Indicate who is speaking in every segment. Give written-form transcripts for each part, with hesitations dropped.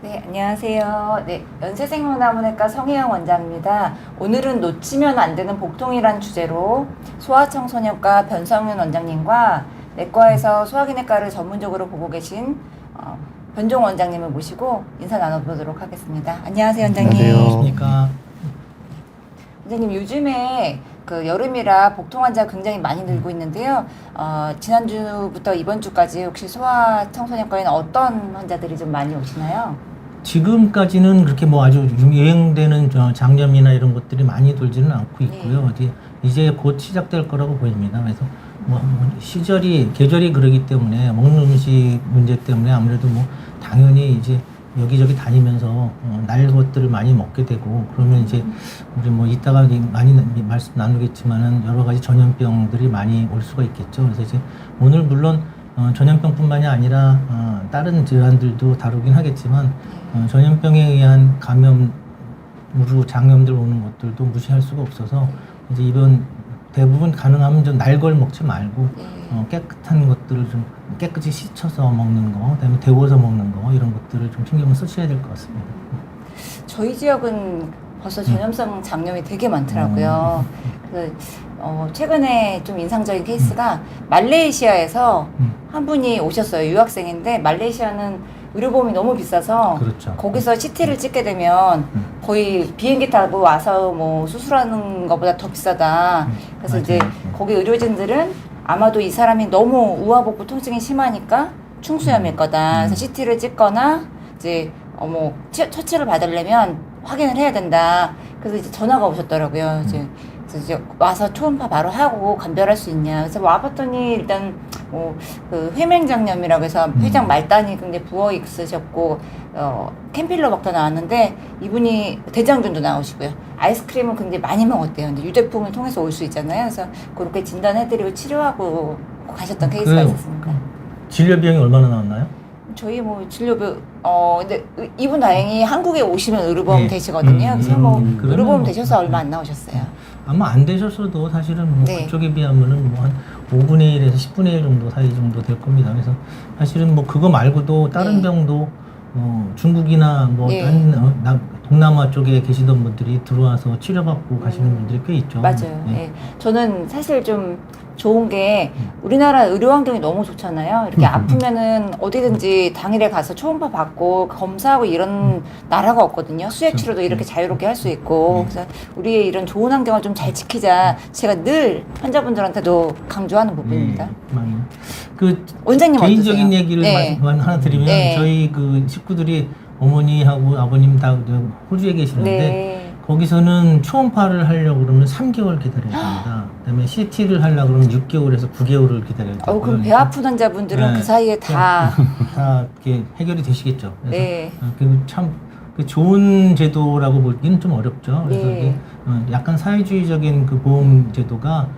Speaker 1: 네, 안녕하세요. 네, 연세생명나무내과 성혜영 원장입니다. 오늘은 놓치면 안 되는 복통이란 주제로 소아청소년과 변성윤 원장님과 내과에서 소화기내과를 전문적으로 보고 계신 변종 원장님을 모시고 인사 나눠보도록 하겠습니다. 안녕하세요, 원장님.
Speaker 2: 안녕하십니까.
Speaker 1: 원장님, 요즘에 그 여름이라 복통 환자가 굉장히 많이 늘고 있는데요. 지난주부터 이번 주까지 혹시 소아청소년과에는 어떤 환자들이 좀 많이 오시나요?
Speaker 2: 지금까지는 그렇게 뭐 아주 유행되는 장염이나 이런 것들이 많이 돌지는 않고 있고요. 이제 곧 시작될 거라고 보입니다. 그래서 뭐 계절이 그러기 때문에 먹는 음식 문제 때문에 아무래도 뭐 당연히 이제 여기저기 다니면서 날 것들을 많이 먹게 되고 그러면 이제 우리 뭐 이따가 많이 말씀 나누겠지만은 여러 가지 전염병들이 많이 올 수가 있겠죠. 그래서 이제 오늘 물론 전염병뿐만이 아니라 다른 질환들도 다루긴 하겠지만 전염병에 의한 감염으로 장염들 오는 것들도 무시할 수가 없어서 이제 이번 대부분 가능하면 좀 날 걸 먹지 말고 깨끗한 것들을 좀 깨끗이 씻어서 먹는 거, 그다음에 데워서 먹는 거 이런 것들을 좀 신경을 쓰셔야 될 것 같습니다.
Speaker 1: 저희 지역은 벌써 전염성 장염이 되게 많더라고요. 최근에 좀 인상적인 케이스가 말레이시아에서 한 분이 오셨어요. 유학생인데 말레이시아는 의료보험이 너무 비싸서
Speaker 2: 그렇죠.
Speaker 1: 거기서 CT를 찍게 되면 거의 비행기 타고 와서 뭐 수술하는 것보다 더 비싸다. 그래서
Speaker 2: 맞아요.
Speaker 1: 이제 거기 의료진들은 아마도 이 사람이 너무 우하복부 통증이 심하니까 충수염일 거다. 그래서 CT를 찍거나 이제 처치를 받으려면 확인을 해야 된다. 그래서 이제 전화가 오셨더라고요. 그래서 이제 와서 초음파 바로 하고 감별할 수 있냐. 그래서 와봤더니 일단 그 회맹장염이라고 해서 췌장 말단이 굉장히 부어 있으셨고 캠필로박터 나왔는데 이분이 대장균도 나오시고요. 아이스크림을 굉장히 많이 먹었대요. 근데 유제품을 통해서 올 수 있잖아요. 그래서 그렇게 진단해드리고 치료하고 가셨던 케이스가 있었습니다.
Speaker 2: 진료 비용이 얼마나 나왔나요?
Speaker 1: 저희 진료비 근데 이분 다행히 한국에 오시면 의료보험
Speaker 2: 네.
Speaker 1: 되시거든요. 그래서 의료보험
Speaker 2: 그러면
Speaker 1: 되셔서 얼마 안 나오셨어요.
Speaker 2: 아마 안 되셨어도 사실은 뭐
Speaker 1: 네.
Speaker 2: 그쪽에 비하면은 뭐 한 5분의 1에서 10분의 1 정도 사이 정도 될 겁니다. 그래서 사실은 뭐 그거 말고도 다른
Speaker 1: 네.
Speaker 2: 병도 중국이나 뭐
Speaker 1: 네.
Speaker 2: 동남아 쪽에 계시던 분들이 들어와서 치료받고 가시는 분들이 꽤 있죠.
Speaker 1: 맞아요.
Speaker 2: 네.
Speaker 1: 예. 저는 사실 좀 좋은 게 우리나라 의료 환경이 너무 좋잖아요. 이렇게 아프면은 어디든지 당일에 가서 초음파 받고 검사하고 이런 나라가 없거든요. 수액 치료도 이렇게 자유롭게 할 수 있고. 그래서 우리의 이런 좋은 환경을 좀 잘 지키자. 제가 늘 환자분들한테도 강조하는 부분입니다.
Speaker 2: 그
Speaker 1: 원장님
Speaker 2: 개인적인
Speaker 1: 어떠세요?
Speaker 2: 얘기를
Speaker 1: 네.
Speaker 2: 하나 드리면
Speaker 1: 네.
Speaker 2: 저희 그 식구들이 어머니하고 아버님 다 호주에 계시는데
Speaker 1: 네.
Speaker 2: 거기서는 초음파를 하려고 그러면 3개월 기다려야 됩니다. 그다음에 CT를 하려고 그러면 6개월에서 9개월을 기다려야 되고요.
Speaker 1: 그럼 배 아픈 환자분들은
Speaker 2: 네.
Speaker 1: 그 사이에 다
Speaker 2: 이렇게 해결이 되시겠죠. 그래서
Speaker 1: 네.
Speaker 2: 참 좋은 제도라고 보기는 좀 어렵죠. 그래서
Speaker 1: 네.
Speaker 2: 이게 약간 사회주의적인 그 보험 제도가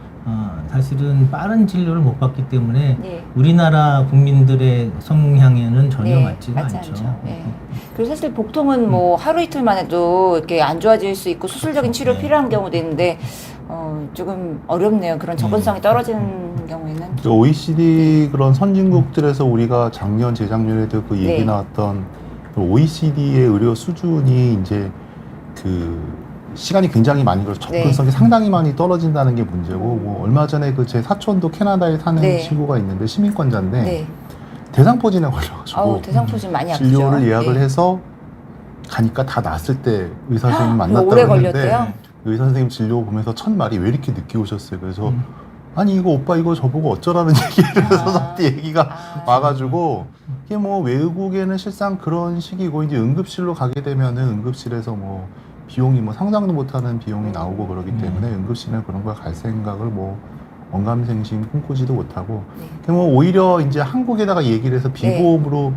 Speaker 2: 사실은 빠른 진료를 못 받기 때문에
Speaker 1: 네.
Speaker 2: 우리나라 국민들의 성향에는 전혀
Speaker 1: 네,
Speaker 2: 맞지가
Speaker 1: 맞지
Speaker 2: 않죠.
Speaker 1: 않죠. 네. 그리고 사실 복통은 뭐 하루 이틀만 해도 이렇게 안 좋아질 수 있고 수술적인 치료
Speaker 2: 네.
Speaker 1: 필요한 경우도 있는데 조금 어렵네요. 그런 접근성이 떨어지는 경우에는.
Speaker 3: 그 OECD 그런 선진국들에서 우리가 작년, 재작년에도 그 얘기
Speaker 1: 네.
Speaker 3: 나왔던 그 OECD의 의료 수준이 이제 그 시간이 굉장히 많이 걸려서 접근성이 상당히 많이 떨어진다는 게 문제고, 뭐 얼마 전에 그 제 사촌도 캐나다에 사는
Speaker 1: 네.
Speaker 3: 친구가 있는데 시민권자인데
Speaker 1: 네.
Speaker 3: 대상포진에 걸려가지고
Speaker 1: 대상포진 많이 아프죠.
Speaker 3: 진료를 예약을
Speaker 1: 네.
Speaker 3: 해서 가니까 다 났을 때 의사 선생님
Speaker 1: 그럼
Speaker 3: 만났다고
Speaker 1: 오래
Speaker 3: 했는데
Speaker 1: 걸렸대요?
Speaker 3: 의사 선생님 진료 보면서 첫 말이 왜 이렇게 늦게 오셨어요? 그래서 아니 이거 오빠 이거 저보고 어쩌라는 얘기를 해서 저한테 얘기가 와가지고 이게 뭐 외국에는 실상 그런 식이고 이제 응급실로 가게 되면은 응급실에서 뭐 비용이 뭐 상상도 못하는 비용이 나오고 그러기 때문에 응급실은 그런 걸 갈 생각을 뭐 언감생심 꿈꾸지도 못하고 뭐 오히려 이제 한국에다가 얘기를 해서 비보험으로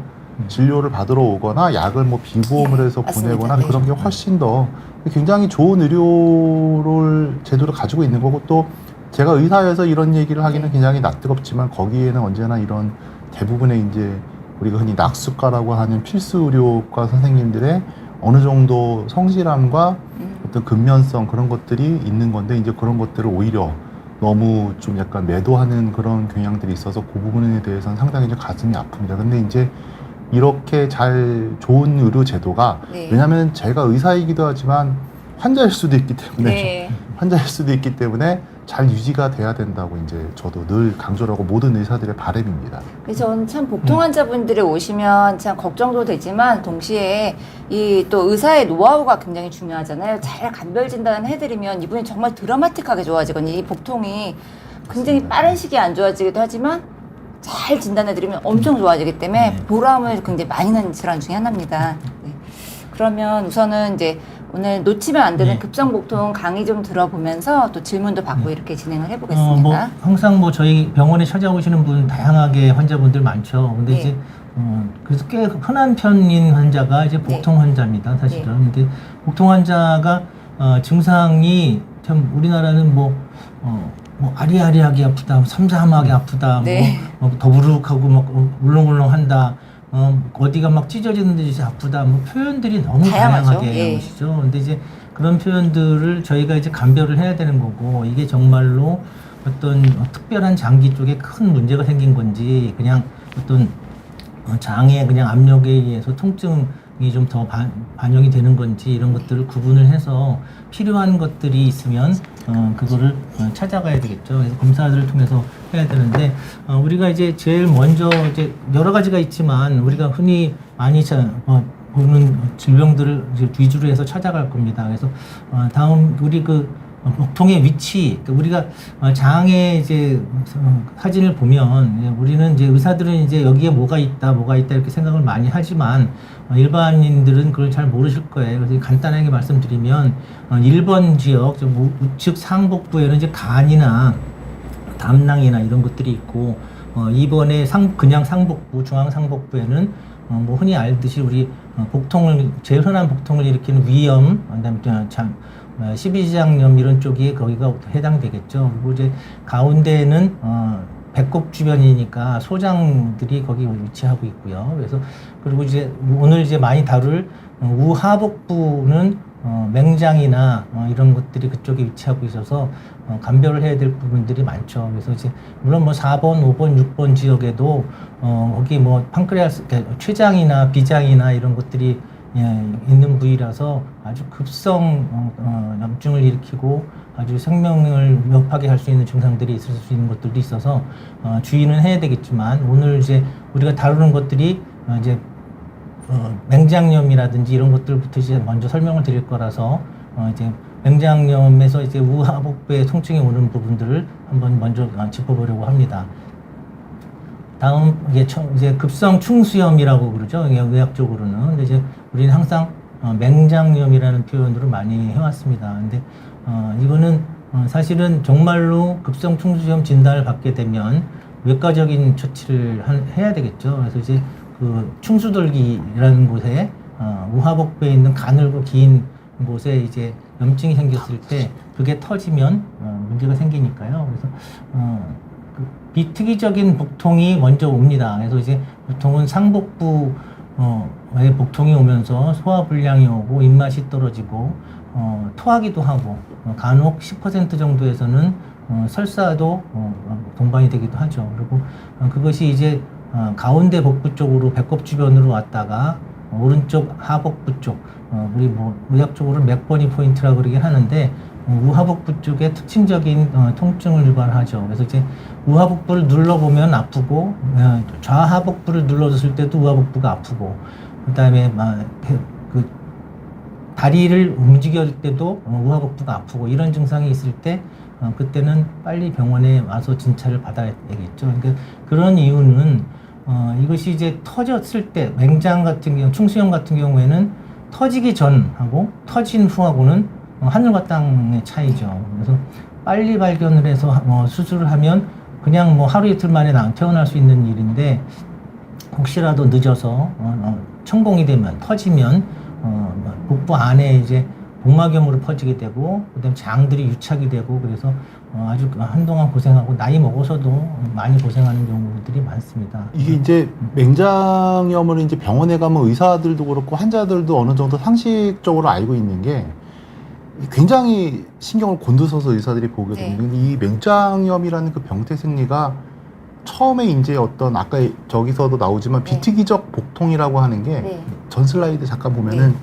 Speaker 3: 진료를 받으러 오거나 약을 뭐 비보험을 해서
Speaker 1: 맞습니다.
Speaker 3: 보내거나
Speaker 1: 네.
Speaker 3: 그런 게 훨씬 더 굉장히 좋은 의료를 제도를 가지고 있는 거고, 또 제가 의사여서 이런 얘기를 하기는 굉장히 낯뜨겁지만 거기에는 언제나 이런 대부분의 이제 우리가 흔히 낙수과라고 하는 필수 의료과 선생님들의 어느 정도 성실함과 어떤 근면성 그런 것들이 있는 건데, 이제 그런 것들을 오히려 너무 좀 약간 매도하는 그런 경향들이 있어서 그 부분에 대해서는 상당히 좀 가슴이 아픕니다. 근데 이제 이렇게 잘 좋은 의료 제도가
Speaker 1: 네.
Speaker 3: 왜냐하면 제가 의사이기도 하지만 환자일 수도 있기 때문에
Speaker 1: 네.
Speaker 3: 환자일 수도 있기 때문에 잘 유지가 돼야 된다고 이제 저도 늘 강조를 하고 모든 의사들의 바람입니다.
Speaker 1: 그래서 저는 참 복통 환자분들이 오시면 참 걱정도 되지만 동시에 이 또 의사의 노하우가 굉장히 중요하잖아요. 잘 간별 진단을 해드리면 이분이 정말 드라마틱하게 좋아지거든요. 이 복통이 굉장히 빠른 시기에 안 좋아지기도 하지만 잘 진단해드리면 엄청 좋아지기 때문에 보람을 굉장히 많이 내는 질환 중에 하나입니다. 네. 그러면 우선은 이제 오늘 놓치면 안 되는
Speaker 2: 네.
Speaker 1: 급성복통 강의 좀 들어보면서 또 질문도 받고 이렇게 진행을 해보겠습니다.
Speaker 2: 뭐 항상 뭐 저희 병원에 찾아오시는 분 다양하게 환자분들 많죠. 근데
Speaker 1: 네.
Speaker 2: 이제 그래서 꽤 흔한 편인 환자가 이제 복통 환자입니다. 사실은. 근데 복통 환자가 증상이 참 우리나라는 뭐 아리아리하게 아프다, 삼삼하게 아프다,
Speaker 1: 네.
Speaker 2: 뭐 더부룩하고 막 울렁울렁한다. 어디가 막 찢어지는 듯이 아프다. 뭐 표현들이 너무
Speaker 1: 다양하죠.
Speaker 2: 다양하게
Speaker 1: 예.
Speaker 2: 나오시죠. 근데 이제 그런 표현들을 저희가 이제 감별을 해야 되는 거고, 이게 정말로 어떤 특별한 장기 쪽에 큰 문제가 생긴 건지, 그냥 어떤 장의 그냥 압력에 의해서 통증이 좀 더 반영이 되는 건지, 이런 것들을 구분을 해서 필요한 것들이 있으면 그거를 찾아가야 되겠죠. 그래서 검사들을 통해서 해야 되는데, 우리가 이제 제일 먼저 이제 여러 가지가 있지만 우리가 흔히 많이 보는 질병들을 이제 위주로 해서 찾아갈 겁니다. 그래서 다음 우리 복통의 위치, 우리가 장의 이제 사진을 보면 우리는 이제 의사들은 이제 여기에 뭐가 있다 이렇게 생각을 많이 하지만 일반인들은 그걸 잘 모르실 거예요. 그래서 간단하게 말씀드리면 1번 지역, 우측 상복부에는 이제 간이나 담낭이나 이런 것들이 있고 2번에 그냥 상복부, 중앙 상복부에는 뭐 흔히 알듯이 우리 제일 흔한 복통을 일으키는 위염, 그다음에 12지장염 이런 쪽이 거기가 해당되겠죠. 그리고 이제 가운데에는 배꼽 주변이니까 소장들이 거기 위치하고 있고요. 그래서 그리고 이제 오늘 이제 많이 다룰 우하복부는 맹장이나 이런 것들이 그쪽에 위치하고 있어서 감별을 해야 될 부분들이 많죠. 그래서 이제 물론 뭐 4번, 5번, 6번 지역에도 거기 뭐 판크레아스, 췌장이나 비장이나 이런 것들이 있는 부위라서 아주 급성 염증을 일으키고 아주 생명을 위협하게 할 수 있는 증상들이 있을 수 있는 것들도 있어서 주의는 해야 되겠지만 오늘 이제 우리가 다루는 것들이 이제 맹장염이라든지 이런 것들부터 이제 먼저 설명을 드릴 거라서 이제 맹장염에서 이제 우하복부에 통증이 오는 부분들을 한번 먼저 짚어보려고 합니다. 다음 이제 급성 충수염이라고 그러죠. 의학적으로는. 근데 이제 우리는 항상 맹장염이라는 표현으로 많이 해왔습니다. 근데 이거는 사실은 정말로 급성 충수염 진단을 받게 되면 외과적인 처치를 해야 되겠죠. 그래서 이제 그 충수돌기라는 곳에 우하복부에 있는 가늘고 긴 곳에 이제 염증이 생겼을 때 그게 터지면 문제가 생기니까요. 그래서 비특이적인 복통이 먼저 옵니다. 그래서 이제 보통은 상복부에 복통이 오면서 소화불량이 오고 입맛이 떨어지고 토하기도 하고 간혹 10% 정도에서는 설사도 동반이 되기도 하죠. 그리고 그것이 이제 가운데 복부 쪽으로 배꼽 주변으로 왔다가 오른쪽 하복부 쪽 우리 뭐 의학적으로 맥버니 포인트라고 그러긴 하는데 우하복부 쪽에 특징적인 통증을 유발하죠. 그래서 이제 우하복부를 눌러보면 아프고 좌하복부를 눌러줬을 때도 우하복부가 아프고 그다음에 그 다리를 움직일 때도 우하복부가 아프고 이런 증상이 있을 때 그때는 빨리 병원에 와서 진찰을 받아야 되겠죠. 그러니까 그런 이유는 이것이 이제 터졌을 때 맹장 같은 경우 충수염 같은 경우에는 터지기 전하고 터진 후하고는 하늘과 땅의 차이죠. 그래서 빨리 발견을 해서 수술을 하면 그냥 뭐 하루 이틀 만에 태어날 수 있는 일인데 혹시라도 늦어서 천공이 되면 터지면 복부 안에 이제 복막염으로 퍼지게 되고 그다음 장들이 유착이 되고 그래서 아주 한동안 고생하고 나이 먹어서도 많이 고생하는 경우들이 많습니다.
Speaker 3: 이게 이제 맹장염을 이제 병원에 가면 의사들도 그렇고 환자들도 어느 정도 상식적으로 알고 있는 게 굉장히 신경을 곤두서서 의사들이 보게 되는 이 맹장염이라는 그 병태 생리가 처음에 이제 어떤 아까 저기서도 나오지만
Speaker 1: 네.
Speaker 3: 비특이적 복통이라고 하는 게 전
Speaker 1: 네.
Speaker 3: 슬라이드 잠깐 보면은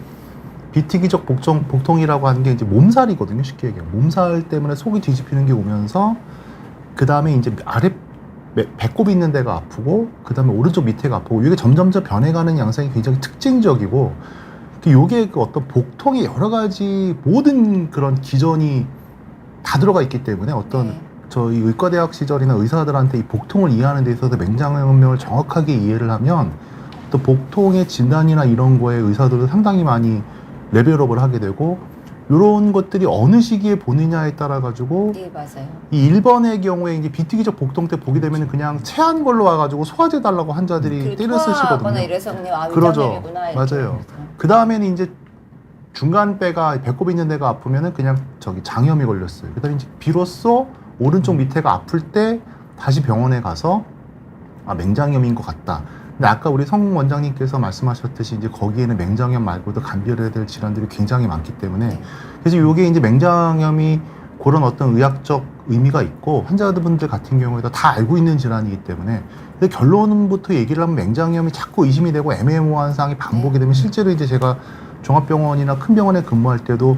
Speaker 3: 비특이적 복통이라고 하는 게 이제 몸살이거든요. 쉽게 얘기하면 몸살 때문에 속이 뒤집히는 게 오면서 그 다음에 이제 아래 배꼽 있는 데가 아프고 그 다음에 오른쪽 밑에가 아프고 이게 점점점 변해가는 양상이 굉장히 특징적이고 요게 그 어떤 복통이 여러 가지 모든 그런 기전이 다 들어가 있기 때문에 어떤
Speaker 1: 네.
Speaker 3: 저희 의과대학 시절이나 의사들한테 이 복통을 이해하는 데 있어서 맹장염을 정확하게 이해를 하면 또 복통의 진단이나 이런 거에 의사들도 상당히 많이 레벨업을 하게 되고 이런 것들이 어느 시기에 보느냐에 따라 가지고
Speaker 1: 네, 맞아요.
Speaker 3: 이 1번의 경우에 이제 비특이적 복통 때 보게 되면 그냥 체한 걸로 와가지고 소화제 달라고 환자들이 때려 쓰시거든요.
Speaker 1: 토하거나 이래서 그냥
Speaker 3: 그러죠.
Speaker 1: 위장염이구나. 이렇게
Speaker 3: 맞아요.
Speaker 1: 그래서.
Speaker 3: 그 다음에는 이제 중간 배가 배꼽 있는 데가 아프면은 그냥 저기 장염이 걸렸어요. 그다음에 이제 비로소 오른쪽 밑에가 아플 때 다시 병원에 가서 아 맹장염인 것 같다. 근데 아까 우리 성 원장님께서 말씀하셨듯이 이제 거기에는 맹장염 말고도 감별해야 될 질환들이 굉장히 많기 때문에
Speaker 1: 네.
Speaker 3: 그래서 이게 이제 맹장염이 그런 어떤 의학적 의미가 있고 환자분들 같은 경우에도 다 알고 있는 질환이기 때문에 근데 결론부터 얘기를 하면 맹장염이 자꾸 의심이 되고 애매모호한 사항이 반복이 되면 실제로 이제 제가 종합병원이나 큰 병원에 근무할 때도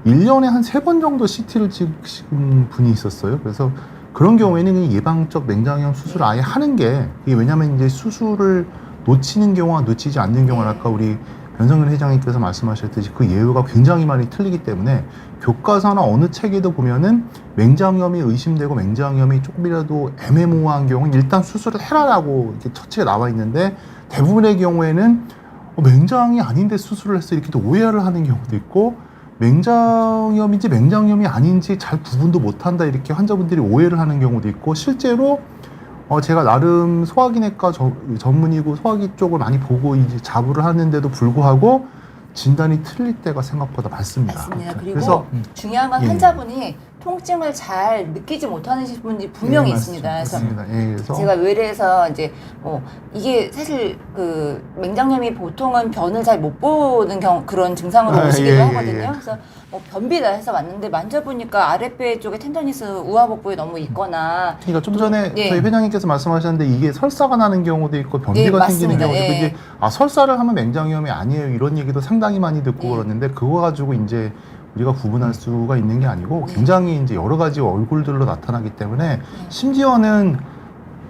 Speaker 3: 1년에 한 3번 정도 CT를 찍은 분이 있었어요. 그래서 그런 경우에는 예방적 맹장염 수술을 아예 하는 게 이게 왜냐하면 이제 수술을 놓치는 경우와 놓치지 않는 경우는 아까 우리 변성근 회장님께서 말씀하셨듯이 그 예후가 굉장히 많이 틀리기 때문에 교과서나 어느 책에도 보면은 맹장염이 의심되고 맹장염이 조금이라도 애매모호한 경우는 일단 수술을 해라라고 이렇게 처치에 나와 있는데 대부분의 경우에는 맹장이 아닌데 수술을 했어 이렇게 또 오해를 하는 경우도 있고 맹장염인지 맹장염이 아닌지 잘 구분도 못한다 이렇게 환자분들이 오해를 하는 경우도 있고 실제로 제가 나름 소화기내과 전문이고 소화기 쪽을 많이 보고 이제 자부를 하는데도 불구하고 진단이 틀릴 때가 생각보다 많습니다.
Speaker 1: 맞습니다. 그리고
Speaker 3: 그래서
Speaker 1: 중요한 건
Speaker 3: 예.
Speaker 1: 환자분이 통증을 잘 느끼지 못하는 분이 분명히
Speaker 3: 예,
Speaker 1: 있습니다. 그래서
Speaker 3: 맞습니다. 예, 그래서
Speaker 1: 제가 외래에서 이제 이게 사실 그 맹장염이 보통은 변을 잘 못 보는 그런 증상으로 오시기도
Speaker 3: 예,
Speaker 1: 하거든요.
Speaker 3: 예.
Speaker 1: 그래서 변비다 해서 왔는데 만져보니까 아랫배 쪽에 텐더니스 우하복부에 너무 있거나
Speaker 3: 그러니까 좀 전에
Speaker 1: 예.
Speaker 3: 저희 회장님께서 말씀하셨는데 이게 설사가 나는 경우도 있고 변비가
Speaker 1: 네,
Speaker 3: 생기는
Speaker 1: 맞습니다.
Speaker 3: 경우도 있고
Speaker 1: 예.
Speaker 3: 이제 설사를 하면 맹장염이 아니에요 이런 얘기도 상당히 많이 듣고
Speaker 1: 예.
Speaker 3: 그러는데 그거 가지고 이제 우리가 구분할 수가 있는 게 아니고
Speaker 1: 네.
Speaker 3: 굉장히 이제 여러 가지 얼굴들로 나타나기 때문에 심지어는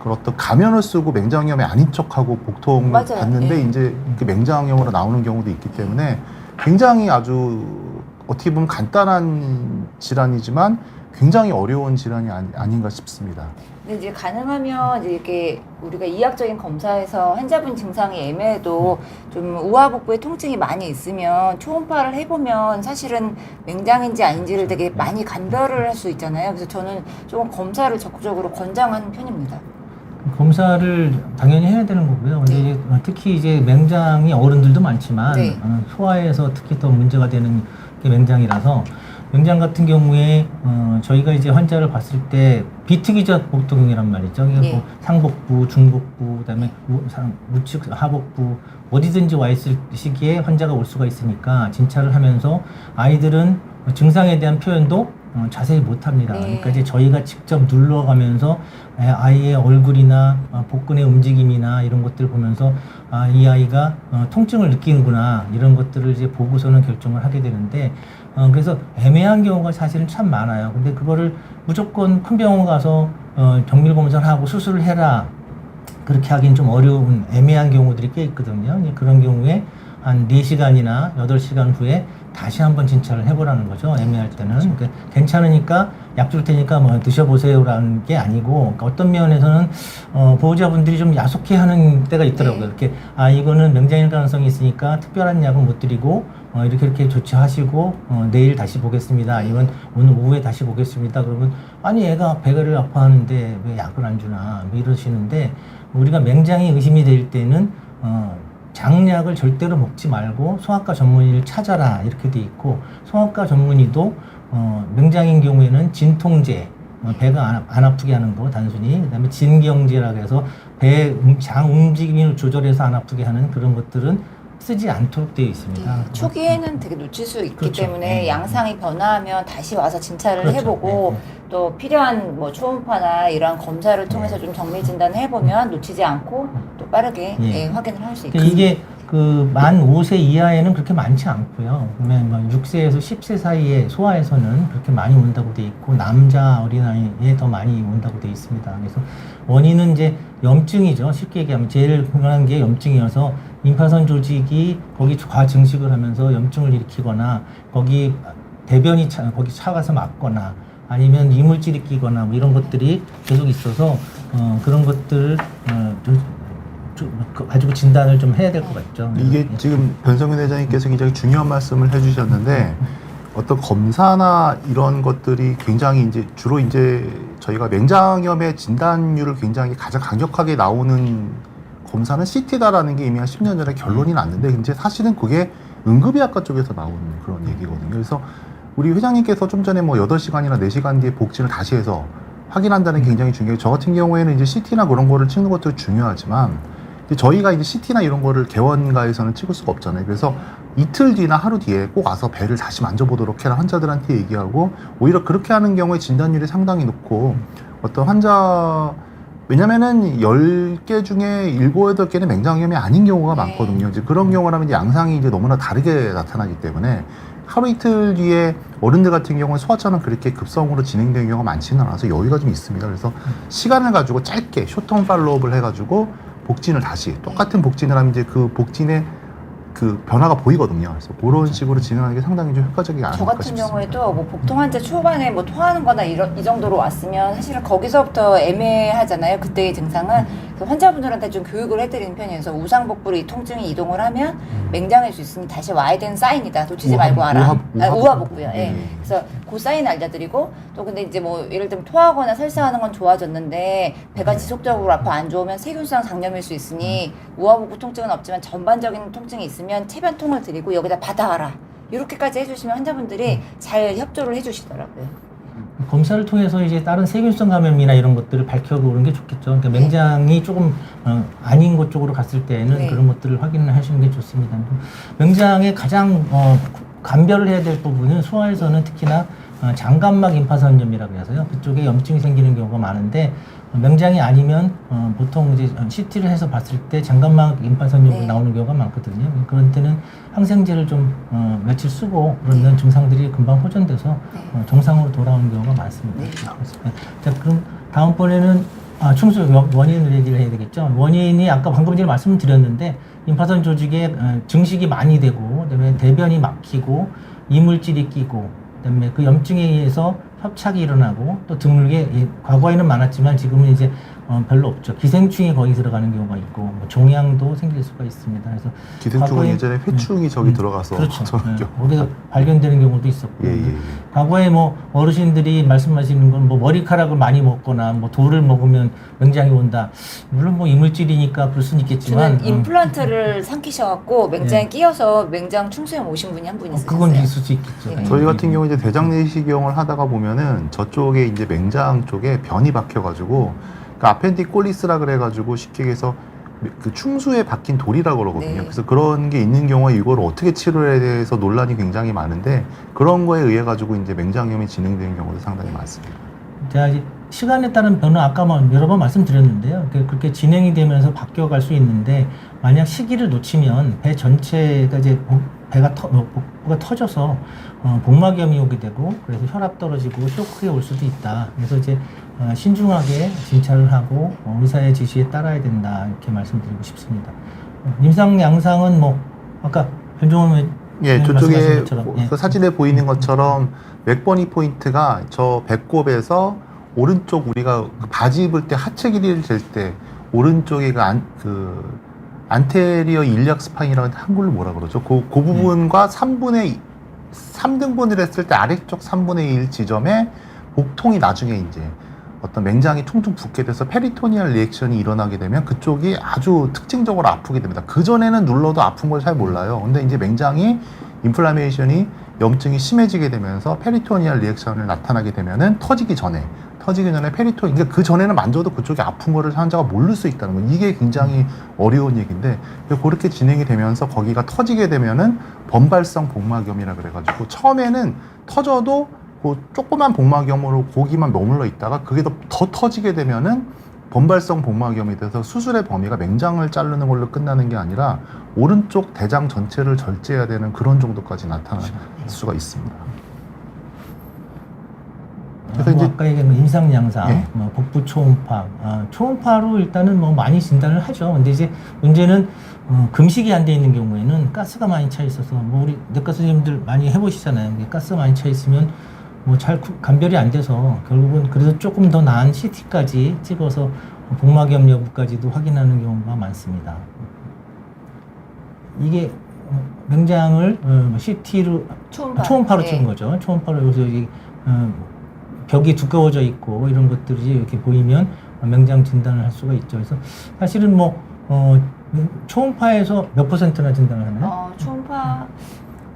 Speaker 3: 그 어떤 가면을 쓰고 맹장염이 아닌 척하고 복통을
Speaker 1: 맞아요.
Speaker 3: 받는데
Speaker 1: 예.
Speaker 3: 이제 이렇게 맹장염으로 나오는 경우도 있기 때문에 굉장히 아주 어떻게 보면 간단한 질환이지만 굉장히 어려운 질환이 아닌가 싶습니다.
Speaker 1: 근데 이제 가능하면 이제 이렇게 우리가 이학적인 검사에서 환자분 증상이 애매해도 좀 우하복부에 통증이 많이 있으면 초음파를 해보면 사실은 맹장인지 아닌지를 되게 많이 간별을 할 수 있잖아요. 그래서 저는 조금 검사를 적극적으로 권장하는 편입니다.
Speaker 2: 검사를 당연히 해야 되는 거고요. 근데
Speaker 1: 네.
Speaker 2: 이제 특히 이제 맹장이 어른들도 많지만
Speaker 1: 네.
Speaker 2: 소화에서 특히 더 문제가 되는 게 맹장이라서 맹장 같은 경우에 저희가 이제 환자를 봤을 때 비특이적 복통이란 말이죠. 이게
Speaker 1: 네.
Speaker 2: 뭐 상복부, 중복부, 그다음에 우측 하복부 어디든지 와 있을 시기에 환자가 올 수가 있으니까 진찰을 하면서 아이들은 증상에 대한 표현도 자세히 못합니다.
Speaker 1: 네.
Speaker 2: 그러니까 이제 저희가 직접 눌러가면서 아이의 얼굴이나 복근의 움직임이나 이런 것들을 보면서 이 아이가 통증을 느끼는구나 이런 것들을 이제 보고서는 결정을 하게 되는데 그래서 애매한 경우가 사실은 참 많아요. 근데 그거를 무조건 큰 병원 가서 정밀 검사를 하고 수술을 해라 그렇게 하긴 좀 어려운 애매한 경우들이 꽤 있거든요. 그런 경우에 한 4시간이나 8시간 후에 다시 한번 진찰을 해보라는 거죠. 애매할 때는. 그러니까 괜찮으니까 약 줄 테니까 뭐 드셔보세요라는 게 아니고 그러니까 어떤 면에서는 보호자분들이 좀 야속해하는 때가 있더라고요.
Speaker 1: 네.
Speaker 2: 이렇게 이거는 맹장일 가능성이 있으니까 특별한 약은 못 드리고 이렇게 조치하시고 내일 다시 보겠습니다. 아니면 오늘 오후에 다시 보겠습니다. 그러면 아니 애가 배를 아파하는데 왜 약을 안 주나 뭐 이러시는데 우리가 맹장이 의심이 될 때는 장약을 절대로 먹지 말고 소아과 전문의를 찾아라 이렇게 돼 있고 소아과 전문의도 맹장인 경우에는 진통제 배가 안 아프게 하는 거 단순히 그다음에 진경제라고 해서 장 움직임을 조절해서 안 아프게 하는 그런 것들은 쓰지 않도록 되어 있습니다.
Speaker 1: 네, 초기에는 되게 놓칠 수 있기
Speaker 2: 그렇죠.
Speaker 1: 때문에
Speaker 2: 네.
Speaker 1: 양상이 변화하면 다시 와서 진찰을
Speaker 2: 그렇죠.
Speaker 1: 해보고
Speaker 2: 네.
Speaker 1: 또 필요한 뭐 초음파나 이런 검사를 통해서 좀 정밀 진단을 해보면 놓치지 않고 또 빠르게
Speaker 2: 예.
Speaker 1: 예, 확인을 할 수
Speaker 2: 그러니까
Speaker 1: 있습니다.
Speaker 2: 이게 그 만 5세 이하에는 그렇게 많지 않고요. 그러면 뭐 6세에서 10세 사이에 소아에서는 그렇게 많이 온다고 돼 있고 남자 어린아이에 더 많이 온다고 돼 있습니다. 그래서 원인은 이제 염증이죠. 쉽게 얘기하면 제일 흔한 게 염증이어서 임파선 조직이 거기 과증식을 하면서 염증을 일으키거나 거기 대변이 거기 차가서 막거나 아니면 이물질이 끼거나 뭐 이런 것들이 계속 있어서 그런 것들을 가지고 진단을 좀 해야 될 것 같죠.
Speaker 3: 이게 지금 변성균 회장님께서 굉장히 중요한 말씀을 해주셨는데 어떤 검사나 이런 것들이 굉장히 이제 주로 이제 저희가 맹장염의 진단율을 굉장히 가장 강력하게 나오는 검사는 CT다라는 게 이미 한 10년 전에 결론이 났는데 이제 사실은 그게 응급의학과 쪽에서 나오는 그런 얘기거든요. 그래서 우리 회장님께서 좀 전에 뭐 8시간이나 4시간 뒤에 복진을 다시 해서 확인한다는 게 굉장히 중요해요. 저 같은 경우에는 이제 CT나 그런 거를 찍는 것도 중요하지만 저희가 이제 CT나 이런 거를 개원가에서는 찍을 수가 없잖아요. 그래서 이틀 뒤나 하루 뒤에 꼭 와서 배를 다시 만져보도록 해라 환자들한테 얘기하고 오히려 그렇게 하는 경우에 진단율이 상당히 높고 어떤 환자 왜냐면은 10개 중에 7, 8개는 맹장염이 아닌 경우가
Speaker 1: 네.
Speaker 3: 많거든요. 이제 그런 경우라면 이제 양상이 이제 너무나 다르게 나타나기 때문에 하루 이틀 뒤에 어른들 같은 경우는 소아처럼 그렇게 급성으로 진행되는 경우가 많지는 않아서 여유가 좀 있습니다. 그래서 시간을 가지고 짧게 쇼텀 팔로우업을 해가지고 복진을 다시 똑같은 복진을 하면 이제 그 복진의 그 변화가 보이거든요. 그래서 그런 식으로 진행하는 게 상당히 좀 효과적이 아닐까
Speaker 1: 저 같은
Speaker 3: 싶습니다.
Speaker 1: 경우에도 뭐 복통 환자 초반에 뭐 토하는 거나 이 정도로 왔으면 사실은 거기서부터 애매하잖아요. 그때의 증상은. 그래서 환자분들한테 좀 교육을 해드리는 편이어서 우상복부로 이 통증이 이동을 하면 맹장일 수 있으니 다시 와야 되는 사인이다. 놓치지 말고 와라. 우하복부요. 예. 그래서 그 사인 알려드리고 또 근데 이제 뭐 예를 들면 토하거나 설사하는 건 좋아졌는데 배가 지속적으로 아파 안 좋으면 세균성 장염일 수 있으니 우하복부 통증은 없지만 전반적인 통증이 있으면 체변통을 드리고 여기다 받아와라. 이렇게까지 해주시면 환자분들이 잘 협조를 해주시더라고요.
Speaker 2: 검사를 통해서 이제 다른 세균성 감염이나 이런 것들을 밝혀보는 게 좋겠죠. 그러니까 맹장이 조금 아닌 것 쪽으로 갔을 때는
Speaker 1: 네.
Speaker 2: 그런 것들을 확인을 하시는 게 좋습니다. 맹장의 가장 감별을 해야 될 부분은 소아에서는 특히나 장감막 임파선염이라고 해서요. 그쪽에 염증이 생기는 경우가 많은데 맹장이 아니면 보통 이제 CT를 해서 봤을 때 장감막 임파선염으로
Speaker 1: 네.
Speaker 2: 나오는 경우가 많거든요. 그런 때는 항생제를 좀 며칠 쓰고 그러면 증상들이 금방 호전돼서
Speaker 1: 네.
Speaker 2: 정상으로 돌아오는 경우가 많습니다.
Speaker 1: 네.
Speaker 2: 자, 그럼 다음번에는 충수 원인을 얘기를 해야 되겠죠. 원인이 아까 방금 전에 말씀을 드렸는데 임파선 조직에 증식이 많이 되고 그다음에 대변이 막히고 이물질이 끼고 그다음에 그 염증에 의해서 협착이 일어나고 또 드물게 과거에는 많았지만 지금은 이제 별로 없죠. 기생충이 거기 들어가는 경우가 있고 뭐 종양도 생길 수가 있습니다. 그래서
Speaker 3: 기생충은
Speaker 2: 과거에-
Speaker 3: 예전에 회충이 저기 들어가서
Speaker 2: 그렇죠.
Speaker 3: 저런
Speaker 2: 네.
Speaker 3: 경우.
Speaker 2: 거기서 발견되는 경우도 있었고
Speaker 3: 예, 예, 예.
Speaker 2: 과거에 뭐 어르신들이 말씀하시는 건 뭐 머리카락을 많이 먹거나 뭐 돌을 먹으면 맹장이 온다. 물론 뭐 이물질이니까 그럴 수는 있겠지만
Speaker 1: 저는 임플란트를 삼키셔갖고 맹장에
Speaker 2: 네.
Speaker 1: 끼어서 맹장 충수염 오신 분이 한 분 있으셨어요.
Speaker 2: 그건 있을 수 있겠죠.
Speaker 1: 네.
Speaker 3: 저희 같은 경우 이제 대장 내시경을 하다가 보면은 저쪽에 이제 맹장 쪽에 변이 박혀가지고 그 아펜디콜리스라 그래가지고 쉽게 얘기해서 그 충수에 박힌 돌이라고 그러거든요.
Speaker 1: 네.
Speaker 3: 그래서 그런 게 있는 경우에 이걸 어떻게 치료해야 돼서 논란이 굉장히 많은데 그런 거에 의해 가지고 이제 맹장염이 진행되는 경우도 상당히 많습니다.
Speaker 2: 제가 이제 시간에 따른 변화 아까 여러 번 말씀드렸는데요. 그렇게 진행이 되면서 바뀌어갈 수 있는데 만약 시기를 놓치면 배 전체가 이제 복부가 터져서 복막염이 오게 되고 그래서 혈압 떨어지고 쇼크가 올 수도 있다. 그래서 이제 신중하게 진찰을 하고 의사의 지시에 따라야 된다 이렇게 말씀드리고 싶습니다. 임상 양상은 뭐 아까 변종원
Speaker 3: 예,
Speaker 2: 말씀하신
Speaker 3: 저쪽에
Speaker 2: 것처럼,
Speaker 3: 그 사진에 보이는 것처럼 맥버니 포인트가 저 배꼽에서 오른쪽 우리가 그 바지 입을 때 하체 길이를 잴 때 오른쪽에 그 안테리어 일약 스파인이라고 한글로 뭐라 그러죠? 그 부분과 3등분을 했을 때 아래쪽 3분의 1 지점에 복통이 나중에 이제 어떤 맹장이 퉁퉁 붓게 돼서 페리토니얼 리액션이 일어나게 되면 그쪽이 아주 특징적으로 아프게 됩니다. 그전에는 눌러도 아픈 걸 잘 몰라요. 근데 이제 맹장이 인플라메이션이 염증이 심해지게 되면서 페리토니얼 리액션을 나타나게 되면은 터지기 전에 그러니까 그 전에는 만져도 그쪽이 아픈 거를 환자가 모를 수 있다는 거. 이게 굉장히 어려운 얘기인데 그렇게 진행이 되면서 거기가 터지게 되면은 범발성 복막염이라 그래가지고 처음에는 터져도 그 조그만 복막염으로 거기만 머물러 있다가 그게 더 터지게 되면은 범발성 복막염이 돼서 수술의 범위가 맹장을 자르는 걸로 끝나는 게 아니라 오른쪽 대장 전체를 절제해야 되는 그런 정도까지 나타날 수가 있습니다. 그래서
Speaker 2: 뭐
Speaker 3: 이제
Speaker 2: 아까 얘기한 임상 양상,
Speaker 3: 예.
Speaker 2: 뭐 복부 초음파, 초음파로 일단은 뭐 많이 진단을 하죠. 근데 이제 문제는 금식이 안 돼 있는 경우에는 가스가 많이 차 있어서 뭐 우리 내과 선생님들 많이 해보시잖아요. 가스가 많이 차 있으면 뭐 잘 감별이 안 돼서 결국은 그래서 조금 더 나은 CT까지 찍어서 복막염 여부까지도 확인하는 경우가 많습니다. 이게 맹장을 CT로 초음파로 찍은 거죠. 초음파로 여기서 벽이 두꺼워져 있고 이런 것들이 이렇게 보이면 맹장 진단을 할 수가 있죠. 그래서 사실은 뭐 초음파에서 몇 %나 진단을 하나요?
Speaker 1: 초음파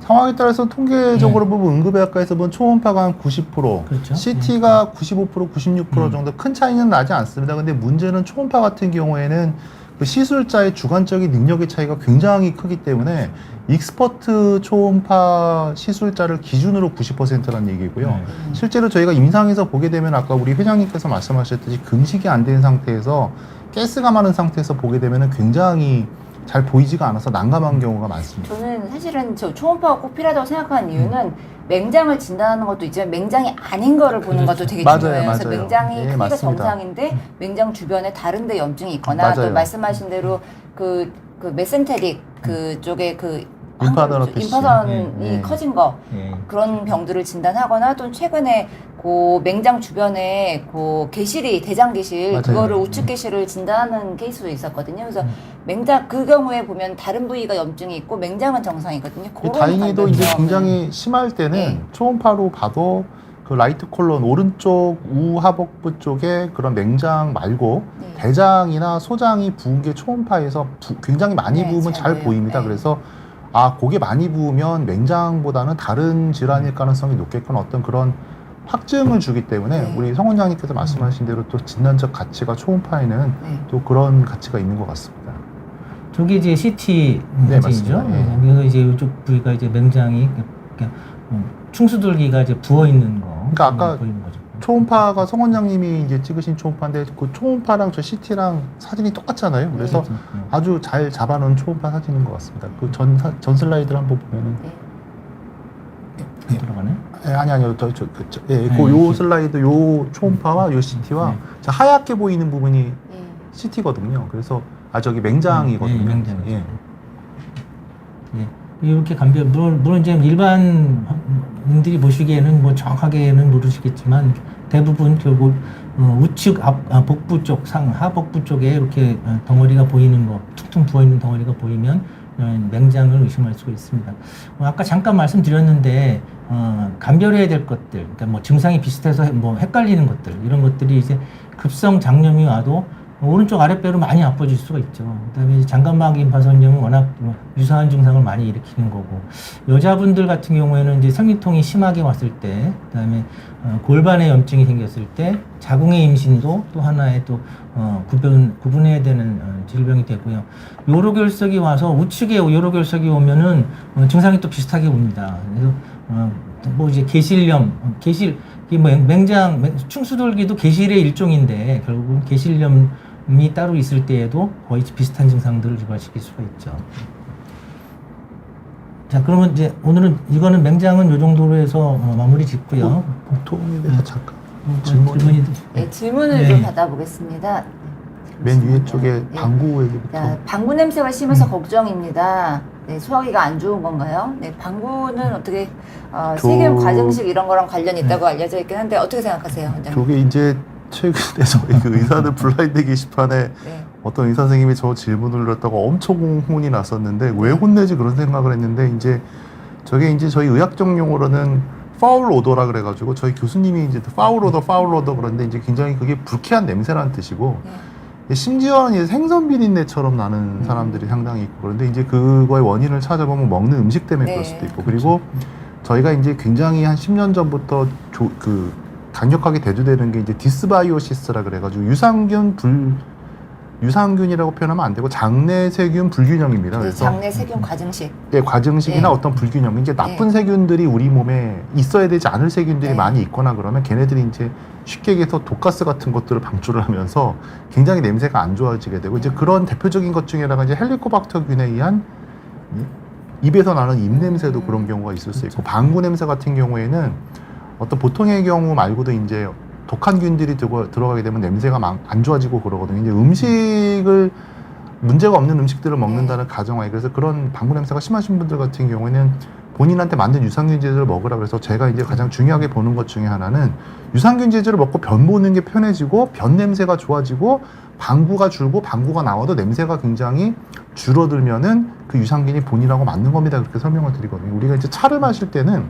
Speaker 3: 상황에 따라서 통계적으로 보면 응급의학과에서 보면 초음파가 한 90%,
Speaker 2: 그렇죠.
Speaker 3: CT가 95%, 96% 정도 큰 차이는 나지 않습니다. 근데 문제는 초음파 같은 경우에는 그 시술자의 주관적인 능력의 차이가 굉장히 크기 때문에 익스퍼트 초음파 시술자를 기준으로 90%라는 얘기고요. 실제로 저희가 임상에서 보게 되면 아까 우리 회장님께서 말씀하셨듯이 금식이 안 된 상태에서 가스가 많은 상태에서 보게 되면 굉장히 잘 보이지가 않아서 난감한 경우가 많습니다.
Speaker 1: 저는 사실은 저 초음파가 꼭 필요하다고 생각하는 이유는 맹장을 진단하는 것도 있지만 맹장이 아닌 거를 보는
Speaker 2: 그렇죠.
Speaker 1: 것도 되게
Speaker 3: 맞아요,
Speaker 1: 중요해요. 그래서
Speaker 3: 맞아요.
Speaker 1: 맹장이
Speaker 3: 예,
Speaker 1: 크기가
Speaker 3: 맞습니다.
Speaker 1: 정상인데 맹장 주변에 다른 데 염증이 있거나 또
Speaker 3: 맞아요.
Speaker 1: 말씀하신 대로 그 메센테릭 그쪽에 그
Speaker 3: 림파더너피시.
Speaker 1: 임파선이
Speaker 2: 예, 예.
Speaker 1: 커진 거
Speaker 2: 예.
Speaker 1: 그런 병들을 진단하거나 또 최근에 그 맹장 주변에 그 개실이 대장 개실
Speaker 3: 맞아요.
Speaker 1: 그거를 우측 개실을 진단하는 케이스도 있었거든요. 그래서 맹장 그 경우에 보면 다른 부위가 염증이 있고 맹장은 정상이거든요. 그런
Speaker 3: 다행히도 이제
Speaker 1: 관점에서
Speaker 3: 굉장히 심할 때는
Speaker 1: 네.
Speaker 3: 초음파로 봐도 그 라이트 콜론 오른쪽 우하복부 쪽에 그런 맹장 말고
Speaker 1: 네.
Speaker 3: 대장이나 소장이 부은 게 초음파에서 굉장히 많이
Speaker 1: 네,
Speaker 3: 부으면
Speaker 1: 잘
Speaker 3: 잘
Speaker 1: 보여요.
Speaker 3: 보입니다.
Speaker 1: 네.
Speaker 3: 그래서 고게 많이 부으면 맹장보다는 다른 질환일 가능성이 높겠거나 어떤 그런 확증을 주기 때문에
Speaker 1: 네.
Speaker 3: 우리 성 원장님께서 말씀하신 대로 또 진단적 가치가 초음파에는
Speaker 1: 네.
Speaker 3: 또 그런 가치가 있는 것 같습니다.
Speaker 2: 저게 이제 CT
Speaker 3: 네,
Speaker 2: 사진이죠.
Speaker 3: 맞습니다. 예.
Speaker 2: 그래서 이제 이쪽 부위가 이제 맹장이 이렇게 충수들기가 이제 부어 있는 거.
Speaker 3: 그러니까 아까
Speaker 2: 보이는 거죠.
Speaker 3: 초음파가 성 원장님이 이제 찍으신 초음파인데 그 초음파랑 저 CT랑 사진이 똑같잖아요. 그래서
Speaker 2: 그렇죠.
Speaker 3: 아주 잘 잡아놓은 초음파 사진인 것 같습니다. 그 전 슬라이드를 한번 보면은
Speaker 2: 들어가네.
Speaker 3: 아니요 그 요 슬라이드 요 초음파와 요 CT와
Speaker 2: 네.
Speaker 3: 자, 하얗게 보이는 부분이
Speaker 1: 예.
Speaker 3: CT거든요. 그래서 저기 맹장이거든요.
Speaker 2: 예, 맹장이죠.
Speaker 3: 예.
Speaker 2: 예. 이렇게 감별 물론 이제 일반인들이 보시기에는 뭐 정확하게는 모르시겠지만 대부분 결국 우측 복부 쪽 하복부 쪽에 이렇게 덩어리가 보이는 거 툭툭 부어 있는 덩어리가 보이면 맹장을 의심할 수가 있습니다. 아까 잠깐 말씀드렸는데 감별해야 될 것들, 그러니까 뭐 증상이 비슷해서 뭐 헷갈리는 것들 이런 것들이 이제 급성 장염이 와도 오른쪽 아랫배로 많이 아파질 수가 있죠. 그다음에 이제 장갑막 임파선염은 워낙 유사한 증상을 많이 일으키는 거고 여자분들 같은 경우에는 이제 생리통이 심하게 왔을 때, 그다음에 골반에 염증이 생겼을 때 자궁의 임신도 또 하나의 또 구분해야 되는 질병이 되고요. 요로결석이 와서 우측에 요로결석이 오면은 증상이 또 비슷하게 옵니다. 그래서 뭐 이제 개실염, 맹장 충수돌기도 개실의 일종인데 결국은 개실염이 따로 있을 때에도 거의 비슷한 증상들을 유발시킬 수가 있죠. 자, 그러면 이제 오늘은 이거는 맹장은 요 정도로 해서 마무리 짓고요.
Speaker 3: 도움이 돼서 잠깐
Speaker 2: 질문이
Speaker 1: 네, 질문을
Speaker 2: 네.
Speaker 1: 좀 받아보겠습니다.
Speaker 3: 맨 위에 쪽에
Speaker 1: 네.
Speaker 3: 방구 얘기부터.
Speaker 1: 자, 방구 냄새가 심해서 걱정입니다. 네, 소화기가 안 좋은 건가요? 네, 방구는 어떻게 세균 과정식 이런 거랑 관련이 있다고 알려져 있긴 한데 어떻게 생각하세요, 원장님?
Speaker 3: 저게 이제 최근에 저희 그 의사들 블라인드 게시판에
Speaker 1: 네.
Speaker 3: 어떤 의사 선생님이 저 질문을 했다고 엄청 혼이 났었는데 왜 혼내지 그런 생각을 했는데 이제 저게 이제 저희 의학적 용어로는 파울 오더라 그래가지고 저희 교수님이 이제 파울 오더 그런데 이제 굉장히 그게 불쾌한 냄새라는 뜻이고 심지어는 이제 생선 비린내처럼 나는 사람들이 상당히 있고 그런데 이제 그거의 원인을 찾아보면 먹는 음식 때문에 그럴 수도 있고 그리고 저희가 이제 굉장히 한 10년 전부터 강력하게 대두되는 게 이제 디스바이오시스라 그래가지고 유산균이라고 표현하면 안 되고 장내 세균 불균형입니다. 그래서
Speaker 1: 장내 세균 과증식.
Speaker 3: 네, 과증식이나
Speaker 1: 네.
Speaker 3: 어떤 불균형, 이제 나쁜 세균들이 우리 몸에 있어야 되지 않을 세균들이
Speaker 1: 네.
Speaker 3: 많이 있거나 그러면 걔네들이 이제 쉽게 얘기해서 독가스 같은 것들을 방출을 하면서 굉장히 냄새가 안 좋아지게 되고 이제 그런 대표적인 것 중에 하나가 이제 헬리코박터균에 의한 입에서 나는 입 냄새도 그런 경우가 있을 수 있고 방구 냄새 같은 경우에는 어떤 보통의 경우 말고도 이제 독한 균들이 들어가게 되면 냄새가 안 좋아지고 그러거든요. 이제 음식을 문제가 없는 음식들을 먹는다는 가정하에 그래서 그런 방구 냄새가 심하신 분들 같은 경우에는 본인한테 맞는 유산균제들을 먹으라 그래서 제가 이제 가장 중요하게 보는 것 중에 하나는 유산균제들을 먹고 변 보는 게 편해지고 변 냄새가 좋아지고 방구가 줄고 방구가 나와도 냄새가 굉장히 줄어들면은 그 유산균이 본인하고 맞는 겁니다. 그렇게 설명을 드리거든요. 우리가 이제 차를 마실 때는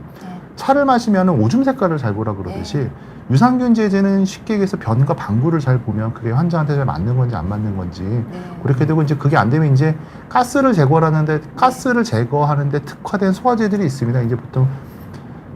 Speaker 3: 차를 마시면은 오줌 색깔을 잘 보라 그러듯이 유산균제제는 쉽게 얘기해서 변과 방구를 잘 보면 그게 환자한테 잘 맞는 건지 안 맞는 건지 그렇게 되고 이제 그게 안 되면 이제 가스를 제거하는데 특화된 소화제들이 있습니다. 이제 보통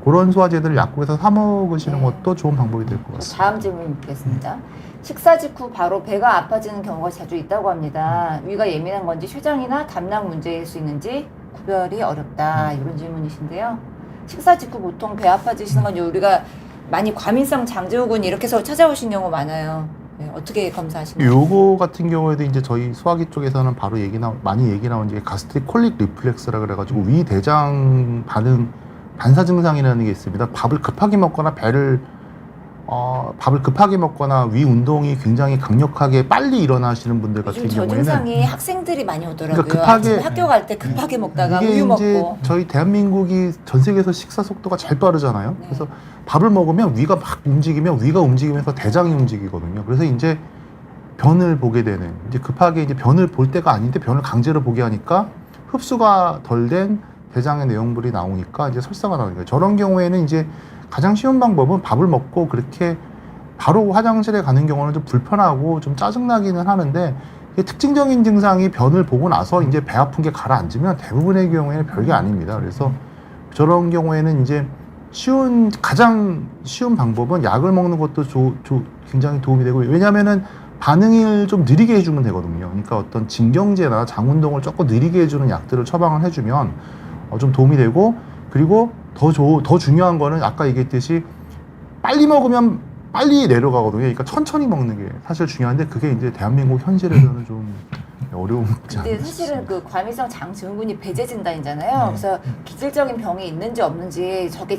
Speaker 3: 그런 소화제들을 약국에서 사 먹으시는 것도 좋은 방법이 될 것 같습니다.
Speaker 1: 다음 질문 묻겠습니다. 식사 직후 바로 배가 아파지는 경우가 자주 있다고 합니다. 위가 예민한 건지 췌장이나 담낭 문제일 수 있는지 구별이 어렵다. 이런 질문이신데요. 식사 직후 보통 배 아파지시는 건 우리가 많이 과민성 장증후군 이렇게 해서 찾아오신 경우 많아요. 네, 어떻게 검사하시나요?
Speaker 3: 요거 같은 경우에도 이제 저희 소화기 쪽에서는 바로 많이 얘기 나온 게 가스트릭 콜릭 리플렉스라 그래가지고 위 대장 반응 반사 증상이라는 게 있습니다. 밥을 급하게 먹거나 위 운동이 굉장히 강력하게 빨리 일어나시는 분들 같은
Speaker 1: 요즘 저
Speaker 3: 경우에는
Speaker 1: 증상이 학생들이 많이 오더라고요.
Speaker 3: 그러니까
Speaker 1: 아침에 학교 갈 때 급하게 먹다가
Speaker 3: 이게
Speaker 1: 우유
Speaker 3: 이제
Speaker 1: 먹고.
Speaker 3: 저희 대한민국이 전 세계에서 식사 속도가 제일 빠르잖아요.
Speaker 1: 네.
Speaker 3: 그래서 밥을 먹으면 위가 막 움직이면 위가 움직이면서 대장이 움직이거든요. 그래서 이제 변을 보게 되는 이제 급하게 이제 변을 볼 때가 아닌데 변을 강제로 보게 하니까 흡수가 덜 된 대장의 내용물이 나오니까 이제 설사가 나오는 거예요. 저런 경우에는 이제 가장 쉬운 방법은 밥을 먹고 그렇게 바로 화장실에 가는 경우는 좀 불편하고 좀 짜증나기는 하는데 특징적인 증상이 변을 보고 나서 이제 배 아픈 게 가라앉으면 대부분의 경우에는 별게 아닙니다. 그래서 저런 경우에는 이제 가장 쉬운 방법은 약을 먹는 것도 굉장히 도움이 되고 왜냐하면은 반응을 좀 느리게 해주면 되거든요. 그러니까 어떤 진경제나 장운동을 조금 느리게 해주는 약들을 처방을 해주면 좀 도움이 되고 그리고 더 중요한 거는 아까 얘기했듯이 빨리 먹으면 빨리 내려가거든요. 그러니까 천천히 먹는 게 사실 중요한데 그게 이제 대한민국 현실에서는 좀 어려움지
Speaker 1: 근데
Speaker 3: 않을까
Speaker 1: 사실은
Speaker 3: 싶습니다.
Speaker 1: 그 과민성 장증후군이 배제 진단이잖아요. 그래서 기질적인 병이 있는지 없는지 저게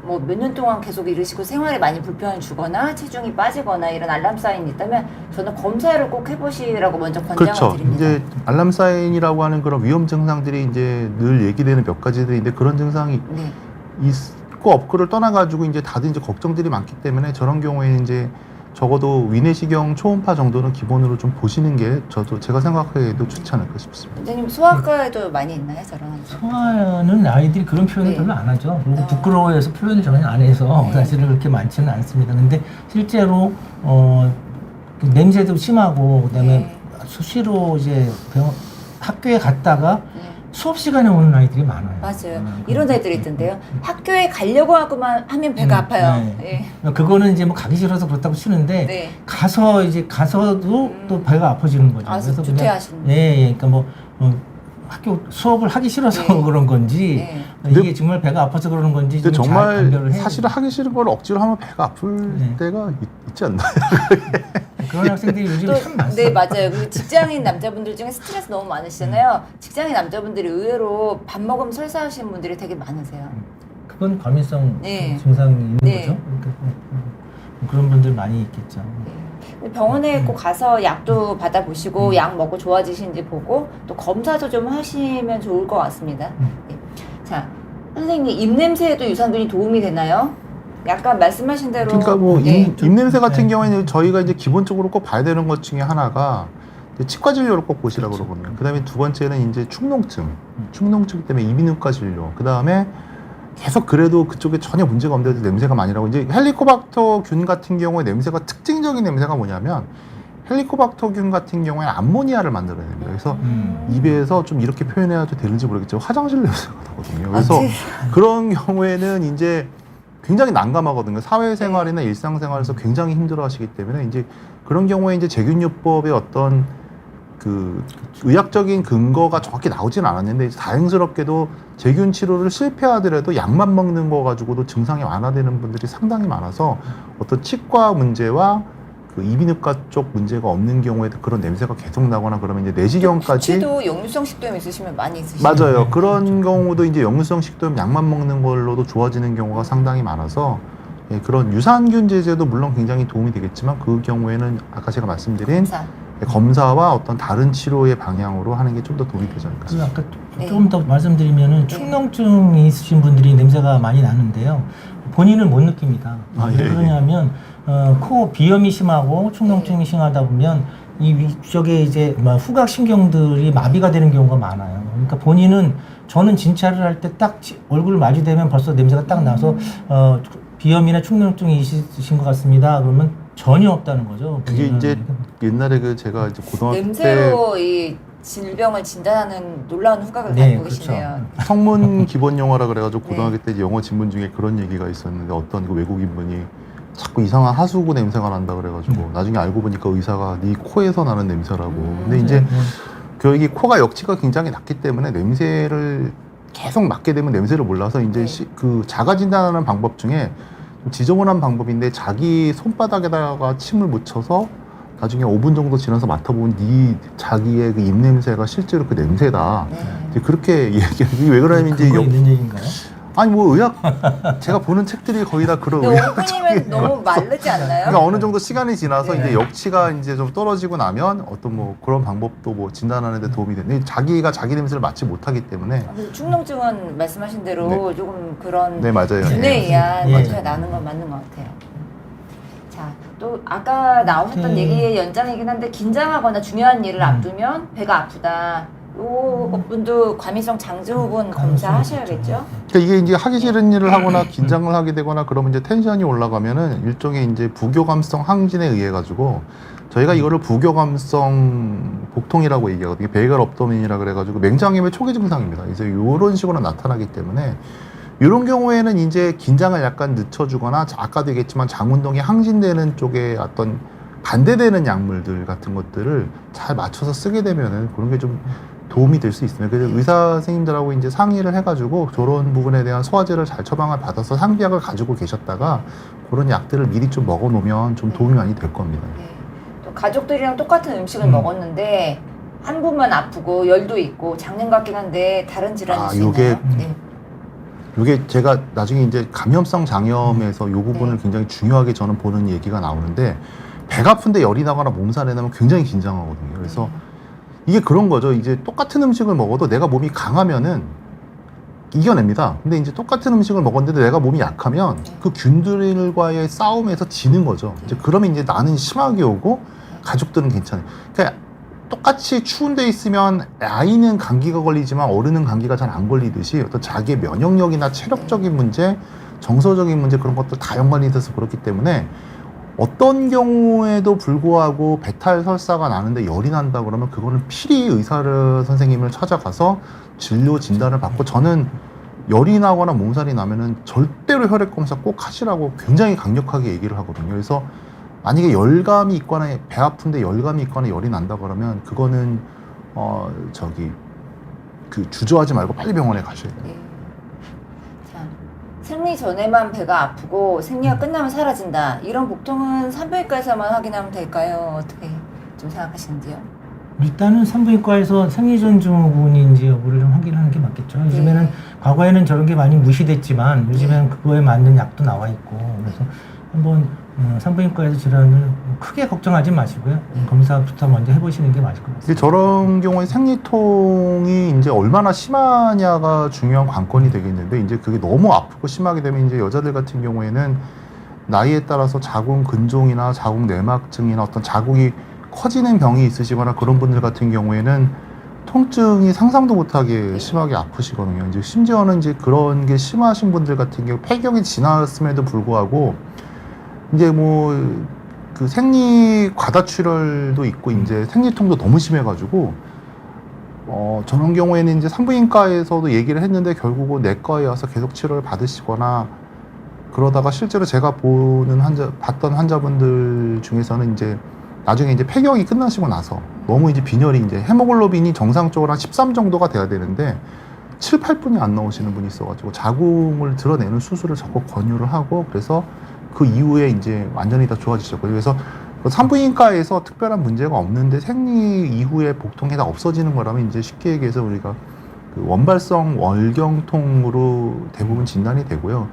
Speaker 1: 뭐 몇 년 동안 계속 이러시고 생활에 많이 불편을 주거나 체중이 빠지거나 이런 알람 사인이 있다면 저는 검사를 꼭 해보시라고 먼저 권장을
Speaker 3: 그렇죠.
Speaker 1: 드립니다.
Speaker 3: 이제 알람 사인이라고 하는 그런 위험 증상들이 이제 늘 얘기되는 몇 가지들인데 그런 증상이
Speaker 1: 네.
Speaker 3: 있고 없고를 떠나가지고 이제 다들 이제 걱정들이 많기 때문에 저런 경우에 이제 적어도 위내시경 초음파 정도는 기본으로 좀 보시는 게 제가 생각해도 좋지 않을까 싶습니다.
Speaker 1: 선생님 소아과에도 많이 있나요 저런 환자?
Speaker 2: 소아는 아이들이 그런 표현을
Speaker 1: 네.
Speaker 2: 별로 안 하죠. 그리고 부끄러워해서 표현을 전혀 안 해서
Speaker 1: 네.
Speaker 2: 사실은 그렇게 많지는 않습니다. 근데 실제로 그 냄새도 심하고 그다음에
Speaker 1: 네.
Speaker 2: 수시로 이제 학교에 갔다가
Speaker 1: 네.
Speaker 2: 수업 시간에 오는 아이들이 많아요.
Speaker 1: 맞아요. 이런 애들이 있던데요. 학교에 가려고 하고만 하면 배가 아파요.
Speaker 2: 네.
Speaker 1: 예.
Speaker 2: 그거는 이제 뭐 가기 싫어서 그렇다고 치는데
Speaker 1: 네.
Speaker 2: 가서도 또 배가 아파지는 거죠.
Speaker 1: 아, 주퇴하시는.
Speaker 2: 예, 그러니까 뭐 학교 수업을 하기 싫어서
Speaker 1: 네.
Speaker 2: 그런 건지
Speaker 1: 네.
Speaker 2: 이게 정말 배가 아파서 그러는 건지
Speaker 3: 근데
Speaker 2: 좀 잘
Speaker 3: 정말
Speaker 2: 감별을 해야
Speaker 3: 사실은 하기 싫은 걸 억지로 하면 배가 아플
Speaker 2: 네.
Speaker 3: 때가 있지 않나요?
Speaker 2: 그런 학생들이 요즘
Speaker 1: 또,
Speaker 2: 참 많습니다.
Speaker 1: 네, 맞아요. 그 직장인 남자분들 중에 스트레스 너무 많으시잖아요. 직장인 남자분들이 의외로 밥 먹으면 설사하시는 분들이 되게 많으세요.
Speaker 2: 그건 과민성
Speaker 1: 네.
Speaker 2: 증상이 있는
Speaker 1: 네.
Speaker 2: 거죠. 그러니까 그런 분들 많이 있겠죠.
Speaker 1: 병원에 꼭 가서 약도 받아보시고 약 먹고 좋아지신지 보고 또 검사도 좀 하시면 좋을 것 같습니다. 네. 자, 선생님 입냄새에도 유산균이 도움이 되나요? 약간 말씀하신 대로
Speaker 3: 그러니까 뭐
Speaker 1: 네.
Speaker 3: 입냄새 같은
Speaker 2: 네.
Speaker 3: 경우에는 저희가 이제 기본적으로 꼭 봐야 되는 것 중에 하나가 이제 치과 진료를 꼭 보시라고 그러거든요. 그다음에 두 번째는 이제 축농증 때문에 이비인후과 진료. 그다음에 계속 그래도 그쪽에 전혀 문제가 없는데도 냄새가 많이 나고 이제 헬리코박터균 같은 경우에 냄새가 특징적인 냄새가 뭐냐면 헬리코박터균 같은 경우에 암모니아를 만들어야 됩니다. 그래서 입에서 좀 이렇게 표현해야도 되는지 모르겠지만 화장실 냄새가 나거든요. 그래서 그런 경우에는 이제 굉장히 난감하거든요. 사회생활이나 일상생활에서 굉장히 힘들어하시기 때문에 이제 그런 경우에 이제 제균요법의 어떤 그 의학적인 근거가 정확히 나오진 않았는데 다행스럽게도 제균 치료를 실패하더라도 약만 먹는 거 가지고도 증상이 완화되는 분들이 상당히 많아서 어떤 치과 문제와 그 이비인후과 쪽 문제가 없는 경우에도 그런 냄새가 계속 나거나 그러면 이제 내시경까지
Speaker 1: 수치도 역류성 식도염 있으시면 많이 있으시죠.
Speaker 3: 맞아요. 그런 경우도 이제 역류성 식도염 약만 먹는 걸로도 좋아지는 경우가 상당히 많아서 예, 그런 유산균 제제도 물론 굉장히 도움이 되겠지만 그 경우에는 아까 제가 말씀드린 검사와 어떤 다른 치료의 방향으로 하는 게 좀 더 도움이 되지 않을까.
Speaker 2: 그 아까
Speaker 1: 네.
Speaker 2: 조금 더 말씀드리면은 축농증이 있으신 분들이 냄새가 많이 나는데요. 본인은 못 느낍니다.
Speaker 3: 아,
Speaker 2: 왜
Speaker 3: 예,
Speaker 2: 그러냐면 코 비염이 심하고 축농증이 심하다 보면 이 위쪽에 이제 후각 신경들이 마비가 되는 경우가 많아요. 그러니까 본인은 저는 진찰을 할 때 딱 얼굴을 마주대면 벌써 냄새가 딱 나서 비염이나 축농증이 있으신 것 같습니다. 그러면 전혀 없다는 거죠.
Speaker 3: 그게 이제 옛날에 그 제가 이제 고등학교 때
Speaker 1: 냄새로 이 질병을 진단하는 놀라운 후각을
Speaker 2: 네,
Speaker 1: 갖고 계시네요.
Speaker 3: 성문 기본 영어라 그래가지고
Speaker 1: 네.
Speaker 3: 고등학교 때 영어 지문 중에 그런 얘기가 있었는데 어떤 그 외국인 분이 자꾸 이상한 하수구 냄새가 난다 그래가지고 나중에 알고 보니까 의사가 네 코에서 나는 냄새라고. 근데 이제 여기 코가 역치가 굉장히 낮기 때문에 냄새를 계속 맡게 되면 냄새를 몰라서 이제
Speaker 1: 네.
Speaker 3: 그 자가 진단하는 방법 중에 좀 지저분한 방법인데 자기 손바닥에다가 침을 묻혀서 나중에 5분 정도 지나서 맡아보면 네 자기의 그 입냄새가 실제로 그 냄새다.
Speaker 1: 네.
Speaker 3: 이제 그렇게 얘기하는 왜 그러냐면 이제
Speaker 2: 그거 있는 얘기인가요?
Speaker 3: 아니 뭐 의학 제가 보는 책들이 거의 다 그런
Speaker 1: 근데
Speaker 3: 의학
Speaker 1: 오프님은 너무 마르지 않나요?
Speaker 3: 그러니까 어느 정도 시간이 지나서
Speaker 1: 네.
Speaker 3: 이제 역치가 이제 좀 떨어지고 나면 어떤 뭐 그런 방법도 뭐 진단하는 데 도움이 되는데 자기가 자기 냄새를 맡지 못하기 때문에
Speaker 1: 축농증은 말씀하신 대로 조금 그런
Speaker 3: 네 맞아요.
Speaker 1: 균에
Speaker 3: 예.
Speaker 1: 의한
Speaker 2: 예.
Speaker 1: 냄새가 나는 건 맞는 것 같아요. 자, 또 아까 나오셨던 얘기의 연장이긴 한데 긴장하거나 중요한 일을 앞두면 배가 아프다. 요 분도 과민성 장증후군 검사하셔야겠죠?
Speaker 3: 그러니까 이게 이제 하기 싫은 일을 하거나 긴장을 하게 되거나 그러면 이제 텐션이 올라가면은 일종의 이제 부교감성 항진에 의해 가지고 저희가 이거를 부교감성 복통이라고 얘기하거든요. 베이갈 업도민이라 그래가지고 맹장염의 초기 증상입니다. 이제 이런 식으로 나타나기 때문에 이런 경우에는 이제 긴장을 약간 늦춰주거나 아까도 얘기했지만 장운동이 항진되는 쪽에 어떤 반대되는 약물들 같은 것들을 잘 맞춰서 쓰게 되면은 그런 게 좀 도움이 될 수 있습니다. 그래서 의사 선생님들하고 이제 상의를 해가지고 저런 부분에 대한 소화제를 잘 처방을 받아서 상비약을 가지고 계셨다가 그런 약들을 미리 좀 먹어놓으면 좀 도움이 많이 될 겁니다.
Speaker 1: 네. 또 가족들이랑 똑같은 음식을 먹었는데 한 분만 아프고 열도 있고 장염 같긴 한데 다른 질환일 수
Speaker 3: 요게
Speaker 1: 있나요? 네.
Speaker 3: 이게 제가 나중에 이제 감염성 장염에서 이 부분을 굉장히 중요하게 저는 보는 얘기가 나오는데 배가 아픈데 열이 나거나 몸살이 나면 굉장히 긴장하거든요. 그래서 이게 그런 거죠. 이제 똑같은 음식을 먹어도 내가 몸이 강하면은 이겨냅니다. 근데 이제 똑같은 음식을 먹었는데 내가 몸이 약하면 그 균들과의 싸움에서 지는 거죠. 이제 그러면 이제 나는 심하게 오고 가족들은 괜찮아요. 그러니까 똑같이 추운 데 있으면 아이는 감기가 걸리지만 어른은 감기가 잘 안 걸리듯이 어떤 자기의 면역력이나 체력적인 문제, 정서적인 문제 그런 것도 다 연관이 돼서 그렇기 때문에 어떤 경우에도 불구하고 배탈 설사가 나는데 열이 난다 그러면 그거는 필히 의사를 선생님을 찾아가서 진료 진단을 받고 저는 열이 나거나 몸살이 나면은 절대로 혈액 검사 꼭 하시라고 굉장히 강력하게 얘기를 하거든요. 그래서 만약에 열감이 있거나 배 아픈데 열감이 있거나 열이 난다 그러면 그거는 그 주저하지 말고 빨리 병원에 가셔야 돼요.
Speaker 1: 네. 자, 생리 전에만 배가 아프고 생리가 끝나면 사라진다. 이런 복통은 산부인과에서만 확인하면 될까요? 어떻게 좀 생각하시는지요?
Speaker 2: 일단은 산부인과에서 생리전 증후군인지 여부를 좀 확인하는 게 맞겠죠. 요즘에는 과거에는 저런 게 많이 무시됐지만 요즘에는 그거에 맞는 약도 나와 있고 그래서 한번 산부인과에서 질환을 크게 걱정하지 마시고요. 검사부터 먼저 해보시는 게 맞을 것
Speaker 3: 근데
Speaker 2: 같습니다.
Speaker 3: 저런 경우에 생리통이 이제 얼마나 심하냐가 중요한 관건이 되겠는데 이제 그게 너무 아프고 심하게 되면 이제 여자들 같은 경우에는 나이에 따라서 자궁 근종이나 자궁 내막증이나 어떤 자궁이 커지는 병이 있으시거나 그런 분들 같은 경우에는 통증이 상상도 못하게 심하게 아프시거든요. 이제 심지어는 이제 그런 게 심하신 분들 같은 경우 폐경이 지났음에도 불구하고 이제 뭐 그 생리 과다출혈도 있고 이제 생리통도 너무 심해가지고 저런 경우에는 이제 산부인과에서도 얘기를 했는데 결국은 내과에 와서 계속 치료를 받으시거나 그러다가 실제로 제가 봤던 환자분들 중에서는 이제 나중에 이제 폐경이 끝나시고 나서 너무 이제 빈혈이 이제 헤모글로빈이 정상적으로 한 13 정도가 돼야 되는데 7, 8분이 안 나오시는 분이 있어가지고 자궁을 드러내는 수술을 적극 권유를 하고 그래서 그 이후에 이제 완전히 다 좋아지셨고요. 그래서 산부인과에서 특별한 문제가 없는데 생리 이후에 복통이 다 없어지는 거라면 이제 쉽게 얘기해서 우리가 그 원발성 월경통으로 대부분 진단이 되고요.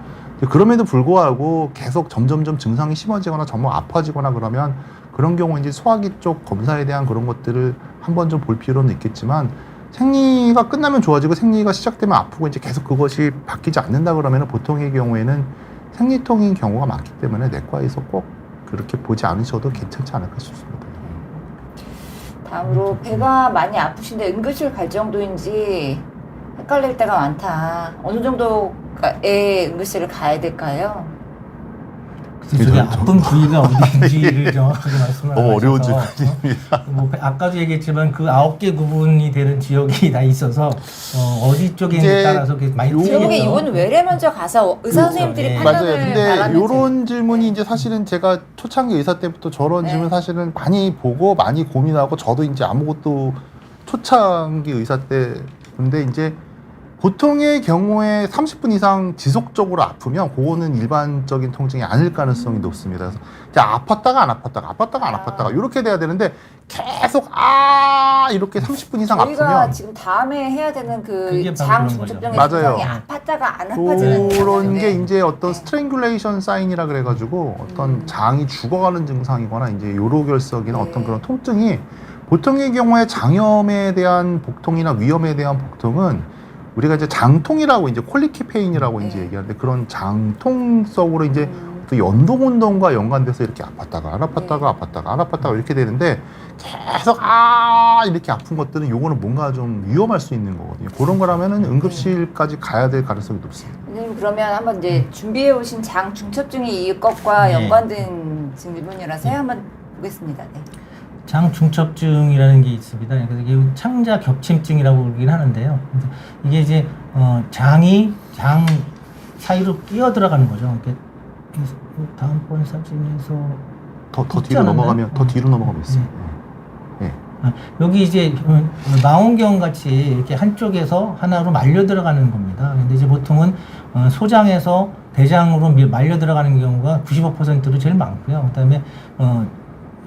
Speaker 3: 그럼에도 불구하고 계속 점점점 증상이 심해지거나 정말 아파지거나 그러면 그런 경우 이제 소화기 쪽 검사에 대한 그런 것들을 한번 좀 볼 필요는 있겠지만 생리가 끝나면 좋아지고 생리가 시작되면 아프고 이제 계속 그것이 바뀌지 않는다 그러면 보통의 경우에는 생리통인 경우가 많기 때문에 내과에서 꼭 그렇게 보지 않으셔도 괜찮지 않을까 싶습니다.
Speaker 1: 다음으로 배가 많이 아프신데 응급실 갈 정도인지 헷갈릴 때가 많다. 어느 정도의 응급실을 가야 될까요?
Speaker 2: 그게 아픈 부위가 어디인지를 정확하게 말씀을 안
Speaker 3: 어려운
Speaker 2: 하셔서
Speaker 3: 질문입니다.
Speaker 2: 뭐 아까도 얘기했지만 그 9개 구분이 되는 지역이 다 있어서 어디 쪽에 있는지 따라서 많이
Speaker 1: 결국에
Speaker 2: 틀리겠죠.
Speaker 1: 이거는 외래 먼저 가서 의사 선생님들이
Speaker 2: 네.
Speaker 1: 판단을
Speaker 3: 맞아요. 근데
Speaker 1: 바라는
Speaker 3: 이런 질문이 이제 사실은 제가 초창기 의사 때부터 저런
Speaker 1: 네.
Speaker 3: 질문 사실은 많이 보고 많이 고민하고 저도 이제 아무것도 초창기 의사 때 근데 이제 보통의 경우에 30분 이상 지속적으로 아프면 그거는 일반적인 통증이 아닐 가능성이 높습니다. 그래서 이제 아팠다가 안 아팠다가 이렇게 돼야 되는데 계속 이렇게 30분 이상
Speaker 1: 저희가
Speaker 3: 아프면
Speaker 1: 지금 다음에 해야 되는
Speaker 2: 그게
Speaker 1: 그
Speaker 2: 바로
Speaker 1: 장
Speaker 2: 그런 거죠.
Speaker 1: 중첩병의
Speaker 3: 맞아요.
Speaker 1: 증상이 아팠다가 안 아파지는
Speaker 3: 그런
Speaker 1: 경우인데.
Speaker 3: 게 이제 어떤 스트랭귤레이션 사인이라 그래가지고 어떤 장이 죽어가는 증상이거나 이제 요로결석이나
Speaker 1: 네.
Speaker 3: 어떤 그런 통증이 보통의 경우에 장염에 대한 복통이나 위염에 대한 복통은 우리가 이제 장통이라고 이제 콜리키 페인이라고 이제 얘기하는데 그런 장통성으로 이제 그 연동 운동과 연관돼서 이렇게 아팠다가 안 아팠다가 이렇게 되는데 계속 이렇게 아픈 것들은 요거는 뭔가 좀 위험할 수 있는 거거든요. 그런 거라면은 응급실까지 가야 될 가능성이 높습니다.
Speaker 1: 선생님 그러면 한번 이제 준비해 오신 장 중첩증이 이것과
Speaker 2: 네.
Speaker 1: 연관된 질문이라서요. 한번 보겠습니다. 네.
Speaker 2: 장 중첩증이라는 게 있습니다. 그래서 이게 창자 겹침증이라고 부르긴 하는데요. 그래서 이게 이제 장이 장 사이로 끼어 들어가는 거죠. 이렇게 다음번 사진에서
Speaker 3: 더 뒤로
Speaker 2: 있지 않았나요?
Speaker 3: 넘어가면 더 뒤로 넘어가면 있어요. 네.
Speaker 2: 여기 이제 망원경 같이 이렇게 한쪽에서 하나로 말려 들어가는 겁니다. 근데 이제 보통은 소장에서 대장으로 말려 들어가는 경우가 95%로 제일 많고요. 그다음에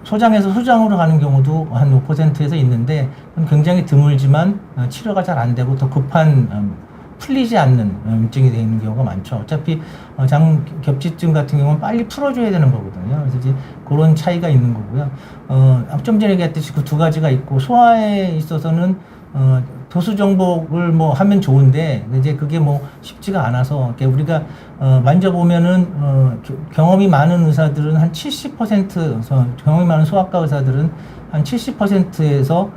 Speaker 2: 소장에서 소장으로 가는 경우도 한 5%에서 있는데 굉장히 드물지만 치료가 잘 안 되고 더 급한 풀리지 않는 염증이 되는 경우가 많죠. 어차피 장 겹치증 같은 경우는 빨리 풀어줘야 되는 거거든요. 그래서 이제 그런 차이가 있는 거고요. 좀 전에 얘기했듯이 그 두 가지가 있고 소화에 있어서는 도수 정복을 뭐 하면 좋은데 이제 그게 뭐 쉽지가 않아서 이렇게 우리가 만져보면은 경험이 많은 의사들은 한 70% 경험이 많은 소아과 의사들은 한 70%에서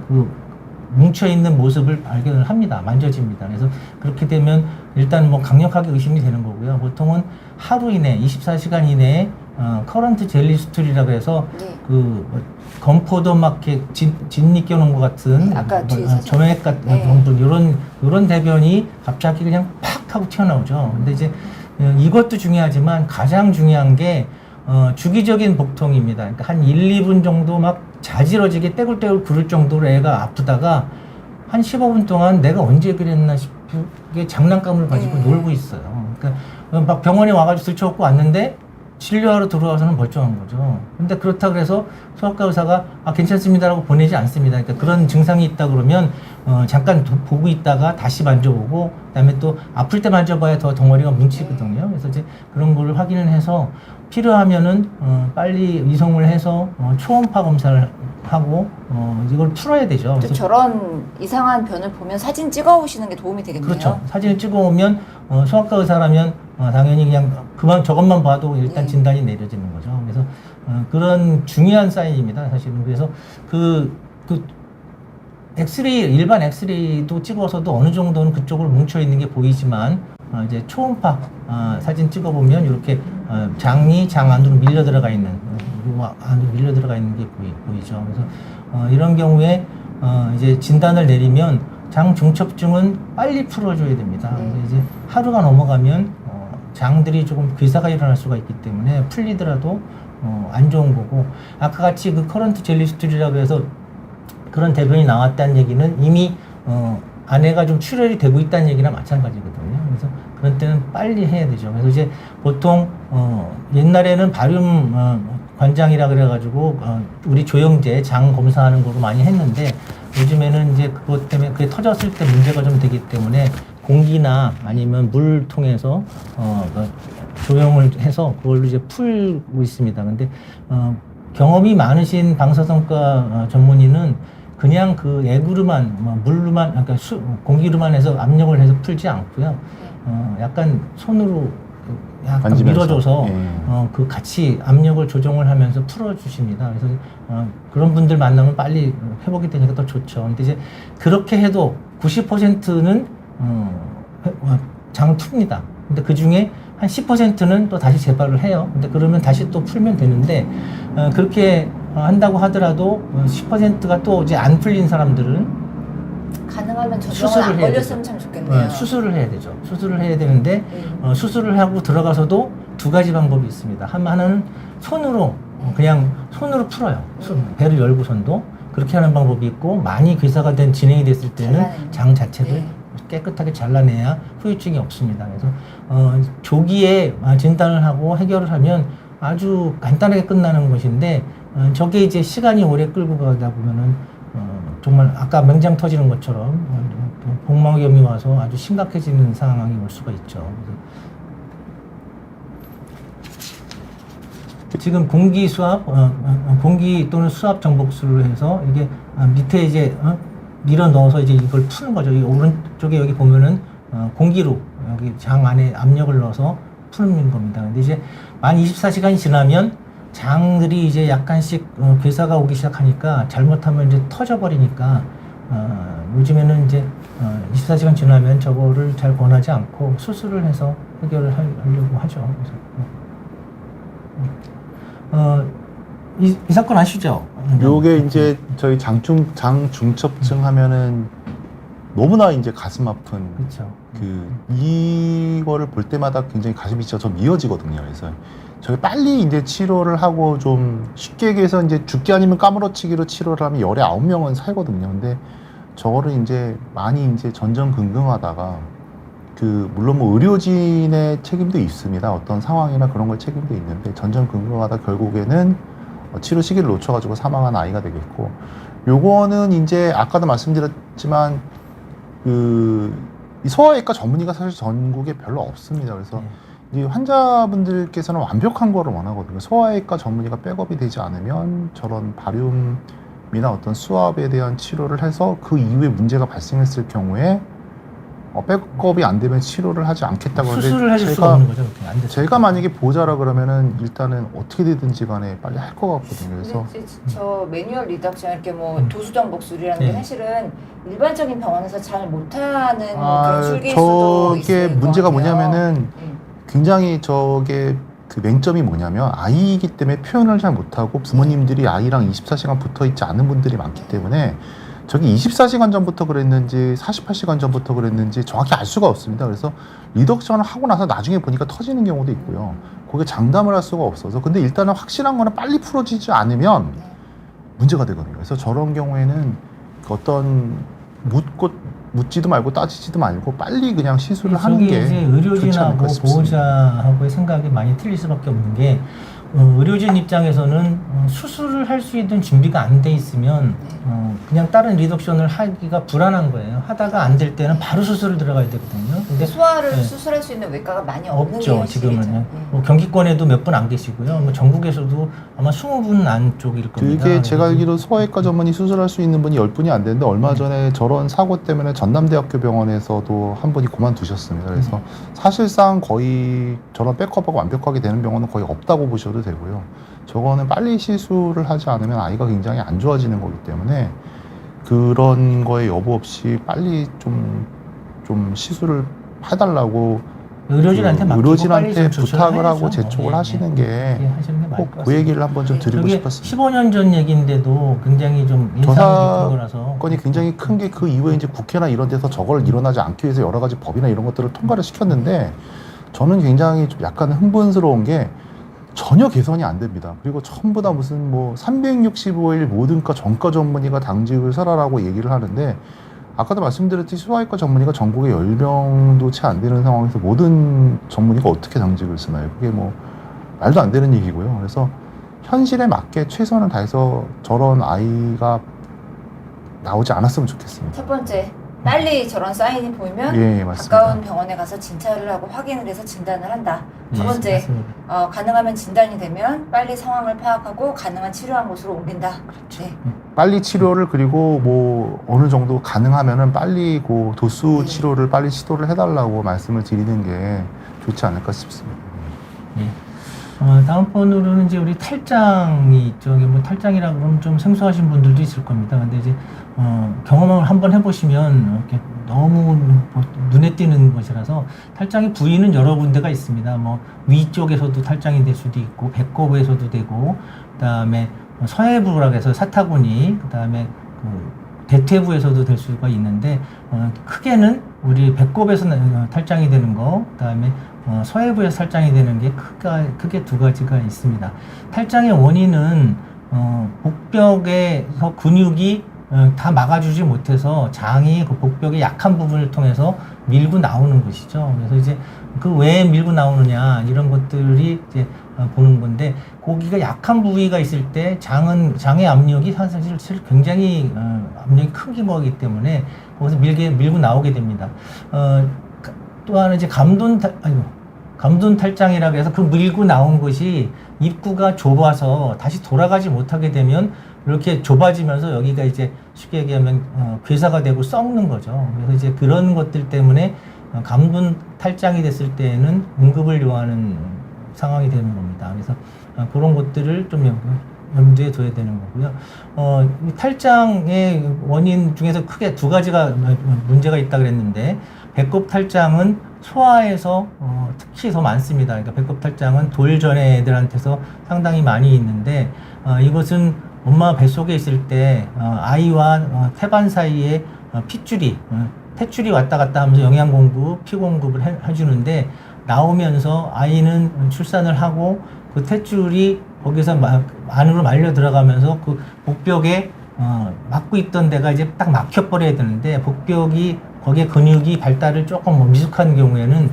Speaker 2: 그 뭉쳐 있는 모습을 발견을 합니다. 만져집니다. 그래서 그렇게 되면 일단 뭐 강력하게 의심이 되는 거고요. 보통은 하루 이내 24시간 이내에 커런트 젤리 스툴이라고 해서
Speaker 1: 네.
Speaker 2: 그 건포도 막 이렇게 진리 껴놓은 것 같은
Speaker 1: 네, 아까 뒤에 사진.
Speaker 2: 점액 같은
Speaker 1: 네.
Speaker 2: 이런 대변이 갑자기 그냥 팍 하고 튀어나오죠. 근데 이제 이것도 중요하지만 가장 중요한 게 주기적인 복통입니다. 그러니까 한 1, 2분 정도 막 자지러지게 떼굴떼굴 구를 정도로 애가 아프다가 한 15분 동안 내가 언제 그랬나 싶게 장난감을 가지고 놀고 있어요. 그러니까 막 병원에 와가지고 들쳐갖고 왔는데 진료하러 들어와서는 멀쩡한 거죠. 근데 그렇다 그래서 소아과 의사가 괜찮습니다라고 보내지 않습니다. 그러니까 그런 증상이 있다 그러면 잠깐 보고 있다가 다시 만져보고 그다음에 또 아플 때 만져봐야 더 덩어리가 뭉치거든요. 그래서 이제 그런 걸 확인을 해서 필요하면은 빨리 이송을 해서 초음파 검사를 하고 이걸 풀어야 되죠.
Speaker 1: 또 저런 이상한 변을 보면 사진 찍어 오시는 게 도움이 되겠네요.
Speaker 2: 그렇죠. 사진을 찍어 오면 소아과 의사라면 당연히 그냥 저것만 봐도 일단
Speaker 1: 네.
Speaker 2: 진단이 내려지는 거죠. 그래서 그런 중요한 사인입니다. 사실은 그래서 엑스레이 일반 엑스레이도 찍어서도 어느 정도는 그쪽으로 뭉쳐 있는 게 보이지만 이제 초음파 사진 찍어보면 이렇게 장이 장 안으로 밀려 들어가 있는 안으로 밀려 들어가 있는 게 보이죠. 그래서 이런 경우에 이제 진단을 내리면 장 중첩증은 빨리 풀어줘야 됩니다. 그래서 이제 하루가 넘어가면 장들이 조금 괴사가 일어날 수가 있기 때문에 풀리더라도 안 좋은 거고, 아까 같이 그 커런트 젤리스툴이라고 해서 그런 대변이 나왔다는 얘기는 이미 안에가 좀 출혈이 되고 있다는 얘기나 마찬가지거든요. 그래서 그런 때는 빨리 해야 되죠. 그래서 이제 보통 옛날에는 바륨 관장이라 그래가지고 우리 조영제 장 검사하는 거로 많이 했는데, 요즘에는 이제 그것 때문에 그게 터졌을 때 문제가 좀 되기 때문에 공기나 아니면 물 통해서 조영을 해서 그걸로 이제 풀고 있습니다. 근데 경험이 많으신 방사선과 전문의는 그냥 그 액으로만 물로만, 그러니까 공기로만 해서 압력을 해서 풀지 않고요. 약간 손으로 약간
Speaker 3: 만지면서.
Speaker 2: 밀어줘서 그 같이 압력을 조정을 하면서 풀어주십니다. 그래서 그런 분들 만나면 빨리 회복이 되니까 더 좋죠. 근데 이제 그렇게 해도 90%는 장을 풉니다. 근데 그 중에 한 10%는 또 다시 재발을 해요. 근데 그러면 다시 또 풀면 되는데, 그렇게 한다고 하더라도 10%가 또 이제 안 풀린 사람들은
Speaker 1: 가능하면 저병은
Speaker 2: 수술을
Speaker 1: 안
Speaker 2: 해야
Speaker 1: 걸렸으면 참 좋겠네요.
Speaker 2: 수술을 해야 되죠. 수술을 해야 되는데 수술을 하고 들어가서도 두 가지 방법이 있습니다. 하나는 손으로 그냥 손으로 풀어요. 배를 열고선도 그렇게 하는 방법이 있고, 많이 괴사가 된 진행이 됐을 때는
Speaker 1: 잘라내는.
Speaker 2: 장 자체를 깨끗하게 잘라내야 후유증이 없습니다. 그래서 조기에 진단을 하고 해결을 하면 아주 간단하게 끝나는 것인데, 저게 이제 시간이 오래 끌고 가다 보면은 정말 아까 맹장 터지는 것처럼 복막염이 와서 아주 심각해지는 상황이 올 수가 있죠. 지금 공기 수압, 공기 또는 수압 정복술로 해서 이게 밑에 이제 밀어 넣어서 이제 이걸 푸는 거죠. 이 오른쪽에 여기 보면은 공기로 여기 장 안에 압력을 넣어서 푸는 겁니다. 근데 이제 만 24시간이 지나면 장들이 이제 약간씩 괴사가 오기 시작하니까 잘못하면 이제 터져버리니까 요즘에는 이제 24시간 지나면 저거를 잘 권하지 않고 수술을 해서 해결을 하려고 하죠. 그래서 이 사건 아시죠?
Speaker 3: 요게 이제 저희 장 중첩증 하면은 너무나 이제 가슴 아픈
Speaker 2: 그렇죠.
Speaker 3: 이거를 볼 때마다 굉장히 가슴이 진짜 좀 미어지거든요. 그래서 저희 빨리 이제 치료를 하고 좀 쉽게 얘기해서 이제 죽기 아니면 까무러치기로 치료를 하면 열에 9명은 살거든요. 근데 저거를 이제 많이 이제 전전긍긍하다가 물론 뭐 의료진의 책임도 있습니다. 어떤 상황이나 그런 걸 책임도 있는데 전전긍긍하다 결국에는 치료 시기를 놓쳐가지고 사망한 아이가 되겠고, 요거는 이제 아까도 말씀드렸지만 이 소아외과 전문의가 사실 전국에 별로 없습니다. 그래서 이 환자분들께서는 완벽한 거를 원하거든요. 소아외과 전문의가 백업이 되지 않으면 저런 바륨이나 어떤 수압에 대한 치료를 해서 그 이후에 문제가 발생했을 경우에 백업이 안 되면 치료를 하지 않겠다고 하는데,
Speaker 2: 수술을 해줄 수가 없는 거죠. 안 됐어요.
Speaker 3: 제가 만약에 보자라 그러면은 일단은 어떻게 되든지 간에 빨리 할 것 같거든요. 그래서
Speaker 1: 근데 저 매뉴얼 리덕션 이렇게 뭐 도수정복술이라는 게
Speaker 2: 네.
Speaker 1: 사실은 일반적인 병원에서 잘 못하는 그런 술기일 수도
Speaker 3: 저게
Speaker 1: 있을
Speaker 3: 문제가
Speaker 1: 것 같아요.
Speaker 3: 뭐냐면은 굉장히 저게 맹점이 뭐냐면 아이이기 때문에 표현을 잘 못하고 부모님들이 아이랑 24시간 붙어 있지 않은 분들이 많기 때문에 저게 24시간 전부터 그랬는지 48시간 전부터 그랬는지 정확히 알 수가 없습니다. 그래서 리덕션을 하고 나서 나중에 보니까 터지는 경우도 있고요. 그게 장담을 할 수가 없어서, 근데 일단은 확실한 거는 빨리 풀어지지 않으면 문제가 되거든요. 그래서 저런 경우에는 어떤 묻지도 말고 따지지도 말고 빨리 그냥 시술을 하는 게
Speaker 2: 이제
Speaker 3: 좋지 않을까
Speaker 2: 의료진하고
Speaker 3: 싶습니다.
Speaker 2: 보호자하고의 생각이 많이 틀릴 수밖에 없는 게, 의료진 입장에서는 수술을 할 수 있는 준비가 안 돼 있으면 그냥 다른 리덕션을 하기가 불안한 거예요. 하다가 안 될 때는 바로 수술을 들어가야 되거든요. 근데
Speaker 1: 소아를 수술할 수 있는 외과가 많이 없는 게
Speaker 2: 없죠. 지금은
Speaker 1: 현실이죠.
Speaker 2: 뭐 경기권에도 몇 분 안 계시고요. 뭐 전국에서도 아마 20분 안쪽일 겁니다.
Speaker 3: 그게 제가 알기로 소아외과 전문의 수술할 수 있는 분이 10분이 안 되는데, 얼마 전에 저런 사고 때문에 전남대학교 병원에서도 한 분이 그만두셨습니다. 그래서 사실상 거의 저런 백업하고 완벽하게 되는 병원은 거의 없다고 보셔도 되고요. 저거는 빨리 시술을 하지 않으면 아이가 굉장히 안 좋아지는 거기 때문에 그런 거에 여부 없이 빨리 좀 시술을 해달라고
Speaker 2: 의료진한테 맡기고
Speaker 3: 의료진한테
Speaker 2: 빨리 좀
Speaker 3: 부탁을
Speaker 2: 조치를
Speaker 3: 하고
Speaker 2: 해야죠.
Speaker 3: 재촉을 하시는 게
Speaker 2: 하시는 게 맞을 것
Speaker 3: 꼭 그 얘기를 한번 좀 드리고
Speaker 2: 저게
Speaker 3: 싶었습니다.
Speaker 2: 15년 전 얘기인데도 굉장히 좀
Speaker 3: 저
Speaker 2: 인상이 깊은 거라서
Speaker 3: 사건이 굉장히 큰 게 그 이후에 이제 국회나 이런 데서 저걸 일어나지 않기 위해서 여러 가지 법이나 이런 것들을 통과를 시켰는데 저는 굉장히 좀 약간 흥분스러운 게 전혀 개선이 안 됩니다. 그리고 전부 다 무슨 뭐 365일 모든 과 전과 전문의가 당직을 서라라고 얘기를 하는데 아까도 말씀드렸듯이 소아외과 전문의가 전국에 10명도 채 안 되는 상황에서 모든 전문의가 어떻게 당직을 쓰나요? 그게 뭐 말도 안 되는 얘기고요. 그래서 현실에 맞게 최선을 다해서 저런 아이가 나오지 않았으면 좋겠습니다.
Speaker 1: 첫 번째, 빨리 저런 사인이 보이면
Speaker 3: 예, 맞습니다.
Speaker 1: 가까운 병원에 가서 진찰을 하고 확인을 해서 진단을 한다. 두
Speaker 2: 네,
Speaker 1: 번째,
Speaker 2: 맞습니다.
Speaker 1: 가능하면 진단이 되면 빨리 상황을 파악하고 가능한 치료한 곳으로 옮긴다. 네.
Speaker 3: 빨리 치료를 그리고 뭐 어느 정도 가능하면은 빨리 그 도수
Speaker 1: 네.
Speaker 3: 치료를 빨리 시도를 해달라고 말씀을 드리는 게 좋지 않을까 싶습니다.
Speaker 2: 예. 다음 번으로는 이제 우리 탈장이 있죠. 이게 뭐 탈장이라 그러면 좀 생소하신 분들도 있을 겁니다. 근데 이제 경험을 한번 해보시면 이렇게 너무 뭐 눈에 띄는 것이라서 탈장의 부위는 여러 군데가 있습니다. 뭐 위쪽에서도 탈장이 될 수도 있고 배꼽에서도 되고, 그다음에 서해부라고 해서 사타구니, 그다음에 그 대퇴부에서도 될 수가 있는데 크게는 우리 배꼽에서 탈장이 되는 거, 그다음에 서해부에서 탈장이 되는 게 크게 두 가지가 있습니다. 탈장의 원인은 복벽에서 근육이 다 막아주지 못해서 장이 그 복벽의 약한 부분을 통해서 밀고 나오는 것이죠. 그래서 이제 그 왜 밀고 나오느냐 이런 것들이 이제 보는 건데, 거기가 약한 부위가 있을 때 장의 압력이 사실 굉장히 압력이 큰 거기 때문에 거기서 밀고 나오게 됩니다. 또 하나 이제 감돈 탈장이라고 해서 그 밀고 나온 것이 입구가 좁아서 다시 돌아가지 못하게 되면 이렇게 좁아지면서 여기가 이제 쉽게 얘기하면 괴사가 되고 썩는 거죠. 그래서 이제 그런 것들 때문에 감돈 탈장이 됐을 때에는 응급을 요하는 상황이 되는 겁니다. 그래서 그런 것들을 좀 염두에 둬야 되는 거고요. 이 탈장의 원인 중에서 크게 두 가지가 문제가 있다 그랬는데, 배꼽 탈장은 소아에서 특히 더 많습니다. 그러니까 배꼽 탈장은 돌전의 애들한테서 상당히 많이 있는데, 이것은 엄마 뱃속에 있을 때 아이와 태반 사이에 핏줄이 탯줄이 왔다 갔다 하면서 영양 공급, 피 공급을 해주는데, 나오면서 아이는 출산을 하고 그 탯줄이 거기서 안으로 말려 들어가면서 그 복벽에 막고 있던 데가 이제 딱 막혀버려야 되는데, 복벽이 거기에 근육이 발달을 조금 미숙한 경우에는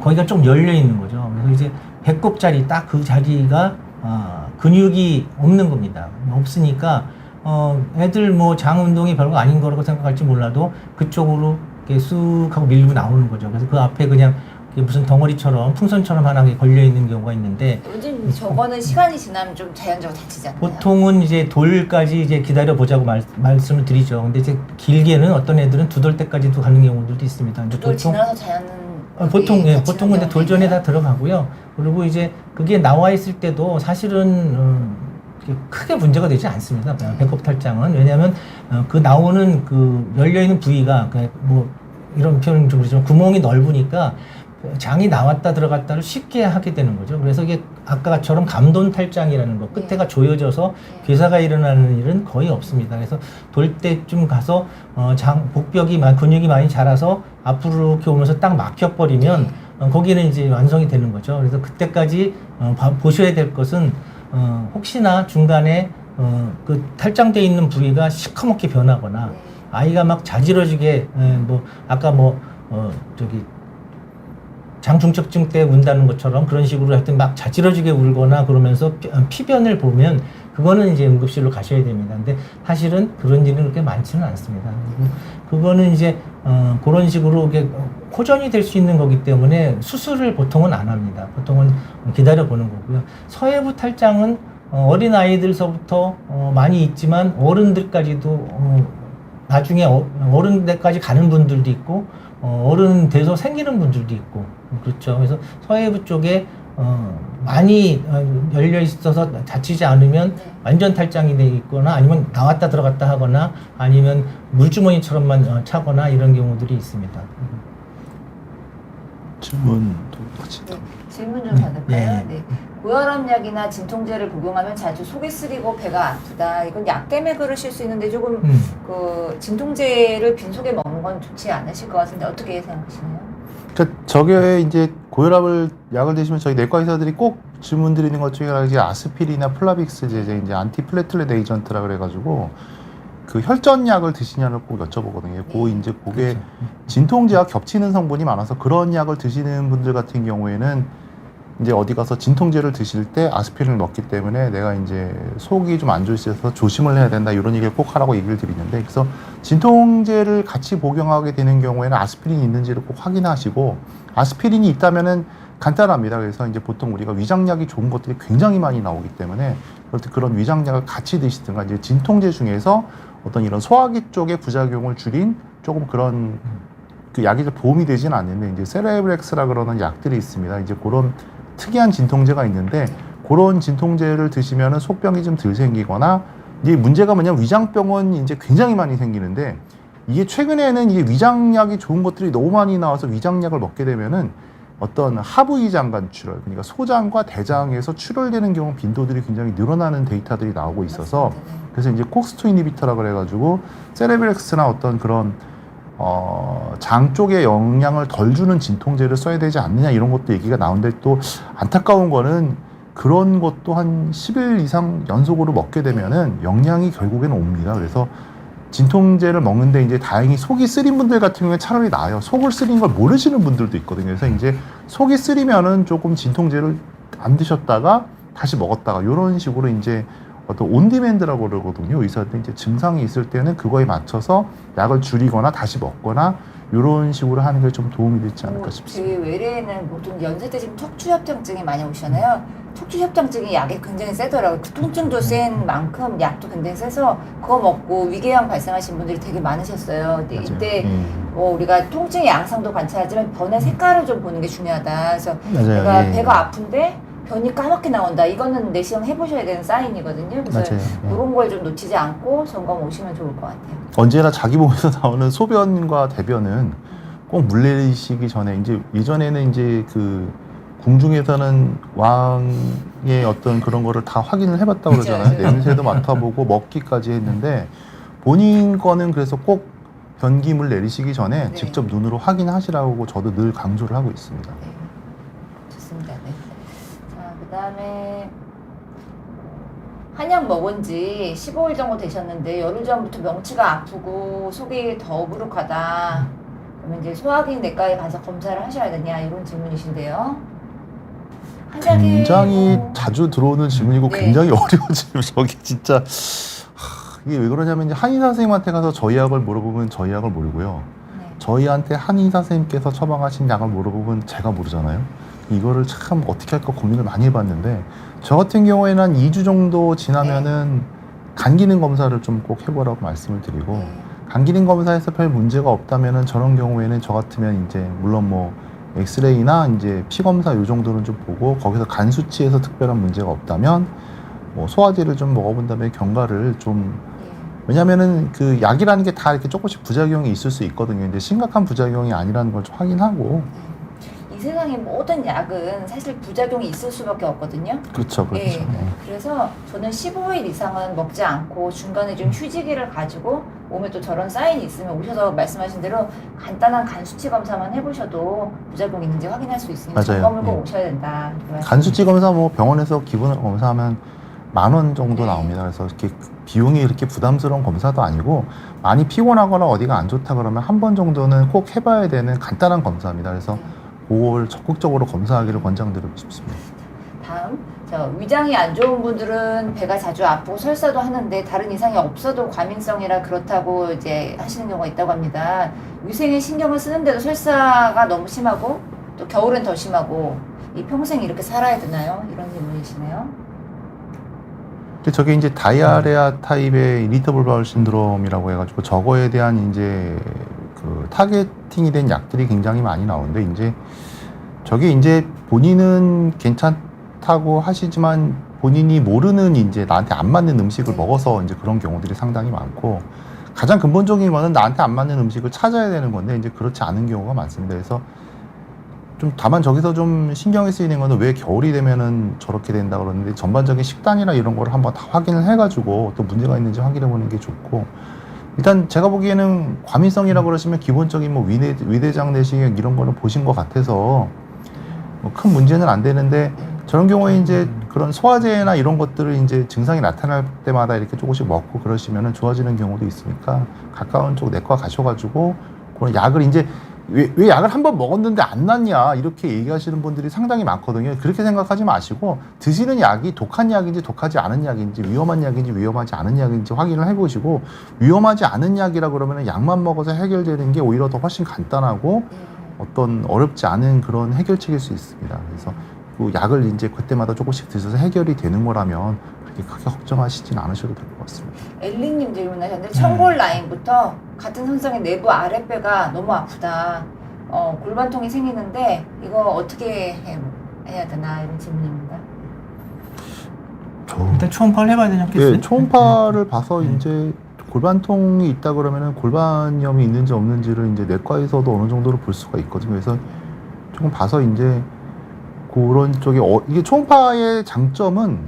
Speaker 2: 거기가 좀 열려 있는 거죠. 그래서 이제 배꼽 자리 딱 그 자리가 근육이 없는 겁니다. 없으니까 애들 뭐 장 운동이 별거 아닌 거라고 생각할지 몰라도 그쪽으로 이렇게 쑥 하고 밀고 나오는 거죠. 그래서 그 앞에 그냥 무슨 덩어리처럼 풍선처럼 하나 걸려 있는 경우가 있는데,
Speaker 1: 요즘 저거는 시간이 지나면 좀 자연적으로 다치지 않나요?
Speaker 2: 보통은 이제 돌까지 이제 기다려 보자고 말씀을 드리죠. 근데 이제 길게는 어떤 애들은 두 돌 때까지도 가는 경우들도 있습니다. 근데
Speaker 1: 그걸 지나서 자연은
Speaker 2: 보통은 근데 돌전에 다 들어가고요. 그리고 이제 그게 나와 있을 때도 사실은 크게 문제가 되지 않습니다. 배꼽 탈장은. 왜냐하면 그 나오는 그 열려 있는 부위가 뭐 이런 표현은 좀 그렇지만 구멍이 넓으니까 장이 나왔다 들어갔다를 쉽게 하게 되는 거죠. 그래서 이게 아까처럼 감돈 탈장이라는 거, 끝에가 조여져서 괴사가 일어나는 일은 거의 없습니다. 그래서 돌 때쯤 가서 복벽이 근육이 많이 자라서 앞으로 이렇게 오면서 딱 막혀버리면 거기는 이제 완성이 되는 거죠. 그래서 그때까지 보셔야 될 것은 혹시나 중간에 그 탈장돼 있는 부위가 시커멓게 변하거나 아이가 막 자지러지게 뭐 아까 장중첩증 때 운다는 것처럼 그런 식으로 하여튼 막 자지러지게 울거나 그러면서 피변을 보면 그거는 이제 응급실로 가셔야 됩니다. 근데 사실은 그런 일은 그렇게 많지는 않습니다. 그거는 이제 그런 식으로 이게 호전이 될 수 있는 거기 때문에 수술을 보통은 안 합니다. 보통은 기다려 보는 거고요. 서해부 탈장은 어린 아이들서부터 많이 있지만 어른들까지도 나중에 어른들까지 가는 분들도 있고 어른 돼서 생기는 분들도 있고 그렇죠. 그래서 서해부 쪽에 많이 열려 있어서 다치지 않으면
Speaker 1: 네.
Speaker 2: 완전 탈장이 돼 있거나 아니면 나왔다 들어갔다 하거나 아니면 물주머니처럼만 차거나 이런 경우들이 있습니다.
Speaker 3: 질문도 같이.
Speaker 1: 네, 질문 좀 받을까요?
Speaker 2: 네.
Speaker 1: 네. 고혈압약이나 진통제를 복용하면 자주 속이 쓰리고 배가 아프다. 이건 약 때문에 그러실 수 있는데 조금 그 진통제를 빈속에 먹는 건 좋지 않으실 것 같은데 어떻게 생각하시나요?
Speaker 3: 그러니까 저게 이제 고혈압을 약을 드시면 저희 내과 의사들이 꼭 질문 드리는 것 중에 하나가 이제 아스피린이나 플라빅스 제제 이제 안티플레틀렛 에이전트라 그래가지고 그 혈전약을 드시냐를 꼭 여쭤보거든요. 그 이제 그게
Speaker 2: 그렇죠.
Speaker 3: 진통제와 겹치는 성분이 많아서 그런 약을 드시는 분들 같은 경우에는 이제 어디 가서 진통제를 드실 때 아스피린을 먹기 때문에 내가 이제 속이 좀 안 좋으셔서 조심을 해야 된다 이런 얘기를 꼭 하라고 얘기를 드리는데 그래서 진통제를 같이 복용하게 되는 경우에는 아스피린이 있는지를 꼭 확인하시고 아스피린이 있다면은 간단합니다. 그래서 이제 보통 우리가 위장약이 좋은 것들이 굉장히 많이 나오기 때문에 그럴 때 그런 위장약을 같이 드시든가 이제 진통제 중에서 어떤 이런 소화기 쪽의 부작용을 줄인 조금 그런 그 약이 도움이 되지는 않는데 이제 세레브렉스라 그러는 약들이 있습니다. 이제 그런 특이한 진통제가 있는데 그런 진통제를 드시면은 속병이 좀 덜 생기거나 이제 문제가 뭐냐면 위장병은 이제 굉장히 많이 생기는데 이게 최근에는 이게 위장약이 좋은 것들이 너무 많이 나와서 위장약을 먹게 되면은 어떤 하부위장관 출혈 그러니까 소장과 대장에서 출혈되는 경우 빈도들이 굉장히 늘어나는 데이터들이 나오고 있어서
Speaker 1: 맞습니다. 네.
Speaker 3: 그래서 이제 콕스2 이니비터라 그래가지고 세레브렉스나 어떤 그런 장 쪽에 영향을 덜 주는 진통제를 써야 되지 않느냐 이런 것도 얘기가 나오는데 또 안타까운 거는 그런 것도 한 10일 이상 연속으로 먹게 되면은 영향이 결국에는 옵니다. 그래서 진통제를 먹는데 이제 다행히 속이 쓰린 분들 같은 경우에 차라리 나아요. 속을 쓰린 걸 모르시는 분들도 있거든요. 그래서 이제 속이 쓰리면은 조금 진통제를 안 드셨다가 다시 먹었다가 이런 식으로 이제 어떤 온디맨드라고 그러거든요. 의사들 이제 증상이 있을 때는 그거에 맞춰서 약을 줄이거나 다시 먹거나 이런 식으로 하는 게 좀 도움이 되지 않을까 싶습니다.
Speaker 1: 제 외래에는 보통 연세 때 지금 척추협정증이 많이 오시잖아요. 척추협정증이 약이 굉장히 세더라고요. 그 통증도 센 만큼 약도 굉장히 세서 그거 먹고 위궤양 발생하신 분들이 되게 많으셨어요. 근데
Speaker 3: 맞아요.
Speaker 1: 이때 우리가 통증의 양상도 관찰하지만 변의 색깔을 좀 보는 게 중요하다. 그래서
Speaker 3: 맞아요.
Speaker 1: 내가
Speaker 3: 예.
Speaker 1: 배가 아픈데 변이 까맣게 나온다. 이거는 내시경 해보셔야 되는 사인이거든요. 그래서
Speaker 3: 맞아요. 예.
Speaker 1: 그런 걸 좀 놓치지 않고 점검 오시면 좋을 것 같아요.
Speaker 3: 언제나 자기 몸에서 나오는 소변과 대변은 꼭 물 내리시기 전에 이제 예전에는 이제 그 궁중에서는 왕의 어떤 그런 거를 다 확인을 해봤다고 그러잖아요.
Speaker 1: 맞아요.
Speaker 3: 냄새도 맡아보고 먹기까지 했는데 본인 거는 그래서 꼭 변기물 내리시기 전에
Speaker 1: 네.
Speaker 3: 직접 눈으로 확인하시라고 저도 늘 강조를 하고 있습니다.
Speaker 1: 네. 좋습니다. 네. 자, 그 다음에 한약 먹은 지 15일 정도 되셨는데 열흘 전부터 명치가 아프고 속이 더부룩하다. 그러면 이제 소화기 내과에 가서 검사를 하셔야 되냐 이런 질문이신데요. 한약이
Speaker 3: 굉장히 자주 들어오는 질문이고
Speaker 1: 네.
Speaker 3: 굉장히 어려운 질문. 저게 진짜 이게 왜 그러냐면 이제 한의사 선생님한테 가서 저희 약을 물어보면 저희 약을 모르고요.
Speaker 1: 네.
Speaker 3: 저희한테 한의사 선생님께서 처방하신 약을 물어보면 제가 모르잖아요. 이거를 참 어떻게 할까 고민을 많이 해봤는데 저 같은 경우에는 한 2주 정도 지나면은 간 기능 검사를 좀 꼭 해보라고 말씀을 드리고
Speaker 1: 네.
Speaker 3: 간 기능 검사에서 별 문제가 없다면은 저런 경우에는 저 같으면 이제 물론 뭐 엑스레이나 이제 피 검사 요 정도는 좀 보고 거기서 간 수치에서 특별한 문제가 없다면 뭐 소화제를 좀 먹어본 다음에 경과를 좀 왜냐면은 그 약이라는 게 다 이렇게 조금씩 부작용이 있을 수 있거든요. 근데 심각한 부작용이 아니라는 걸 좀 확인하고
Speaker 1: 이 세상의 모든 약은 사실 부작용이 있을 수밖에 없거든요.
Speaker 3: 그렇죠, 그렇죠.
Speaker 1: 예. 그래서 저는 15일 이상은 먹지 않고 중간에 좀 휴지기를 가지고 몸에 또 저런 사인이 있으면 오셔서 말씀하신 대로 간단한 간 수치 검사만 해보셔도 부작용이 있는지 확인할 수 있으니까
Speaker 3: 맞아요.
Speaker 1: 점검을 꼭
Speaker 3: 예.
Speaker 1: 오셔야 된다.
Speaker 3: 간 수치 검사 뭐 병원에서 기본 검사하면 10,000원 정도
Speaker 1: 네.
Speaker 3: 나옵니다. 그래서 이렇게 비용이 그렇게 부담스러운 검사도 아니고 많이 피곤하거나 어디가 안 좋다 그러면 한 번 정도는 꼭 해봐야 되는 간단한 검사입니다. 그래서 그걸 적극적으로 검사하기를 권장드리고 싶습니다.
Speaker 1: 다음, 위장이 안 좋은 분들은 배가 자주 아프고 설사도 하는데 다른 이상이 없어도 과민성이라 그렇다고 이제 하시는 경우가 있다고 합니다. 위생에 신경을 쓰는데도 설사가 너무 심하고 또 겨울엔 더 심하고 이 평생 이렇게 살아야 되나요? 이런 질문이시네요.
Speaker 3: 저게 이제 다이아레아 타입의 이리터블 바울 신드롬이라고 해가지고 저거에 대한 이제 그 타겟팅이 된 약들이 굉장히 많이 나오는데 이제 저게 이제 본인은 괜찮다고 하시지만 본인이 모르는 이제 나한테 안 맞는 음식을 먹어서 이제 그런 경우들이 상당히 많고, 가장 근본적인 거는 나한테 안 맞는 음식을 찾아야 되는 건데 이제 그렇지 않은 경우가 많습니다. 그래서 좀 다만 저기서 좀 신경이 쓰이는 거는 왜 겨울이 되면은 저렇게 된다 그러는데, 전반적인 식단이나 이런 거를 한번 다 확인을 해가지고 또 문제가 있는지 확인해 보는 게 좋고, 일단 제가 보기에는 과민성이라고 그러시면 기본적인 뭐 위대장 내시경 이런 거는 보신 것 같아서 뭐 큰 문제는 안 되는데, 저런 경우에 이제 그런 소화제나 이런 것들을 이제 증상이 나타날 때마다 이렇게 조금씩 먹고 그러시면은 좋아지는 경우도 있으니까 가까운 쪽 내과 가셔가지고 그런 약을 이제 왜 약을 한번 먹었는데 안 낫냐 이렇게 얘기하시는 분들이 상당히 많거든요. 그렇게 생각하지 마시고 드시는 약이 독한 약인지 독하지 않은 약인지 위험한 약인지 위험하지 않은 약인지 확인을 해보시고, 위험하지 않은 약이라 그러면 약만 먹어서 해결되는 게 오히려 더 훨씬 간단하고 어떤 어렵지 않은 그런 해결책일 수 있습니다. 그래서 그 약을 이제 그때마다 조금씩 드셔서 해결이 되는 거라면 그렇게 크게 걱정하시진 않으셔도 될 것 같습니다.
Speaker 1: 엘리님 질문하셨는데 청골 라인부터 같은 선상의 내부 아랫배가 너무 아프다. 골반통이 생기는데 이거 어떻게 해야 되나 이런 질문입니다.
Speaker 2: 일단 초음파를 해봐야 되지 않겠어요?
Speaker 3: 네, 초음파를 봐서 이제 골반통이 있다 그러면은 골반염이 있는지 없는지를 이제 내과에서도 어느 정도로 볼 수가 있거든요. 그래서 조금 봐서 이제 그런 쪽에 이게 초음파의 장점은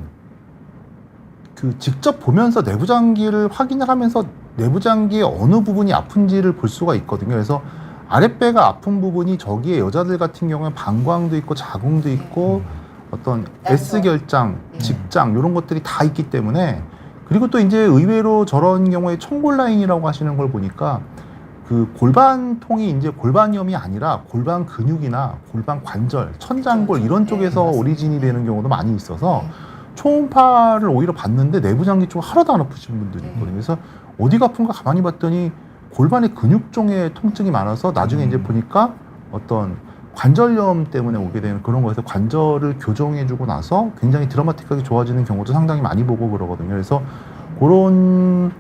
Speaker 3: 그 직접 보면서 내부장기를 확인을 하면서 내부장기의 어느 부분이 아픈지를 볼 수가 있거든요. 그래서 아랫배가 아픈 부분이 저기에 여자들 같은 경우는 방광도 있고 자궁도 있고 어떤 S결장, 직장 이런 것들이 다 있기 때문에, 그리고 또 이제 의외로 저런 경우에 청골 라인이라고 하시는 걸 보니까 그 골반통이 이제 골반염이 아니라 골반 근육이나 골반 관절, 천장골 이런 쪽에서 오리진이 되는 경우도 많이 있어서 초음파를 오히려 봤는데 내부장기 쪽 하나도 안 아프신 분들이 있거든요. 그래서 어디가 아픈가 가만히 봤더니 골반의 근육종의 통증이 많아서 나중에 이제 보니까 어떤 관절염 때문에 오게 되는 그런 거에서 관절을 교정해주고 나서 굉장히 드라마틱하게 좋아지는 경우도 상당히 많이 보고 그러거든요. 그래서 그런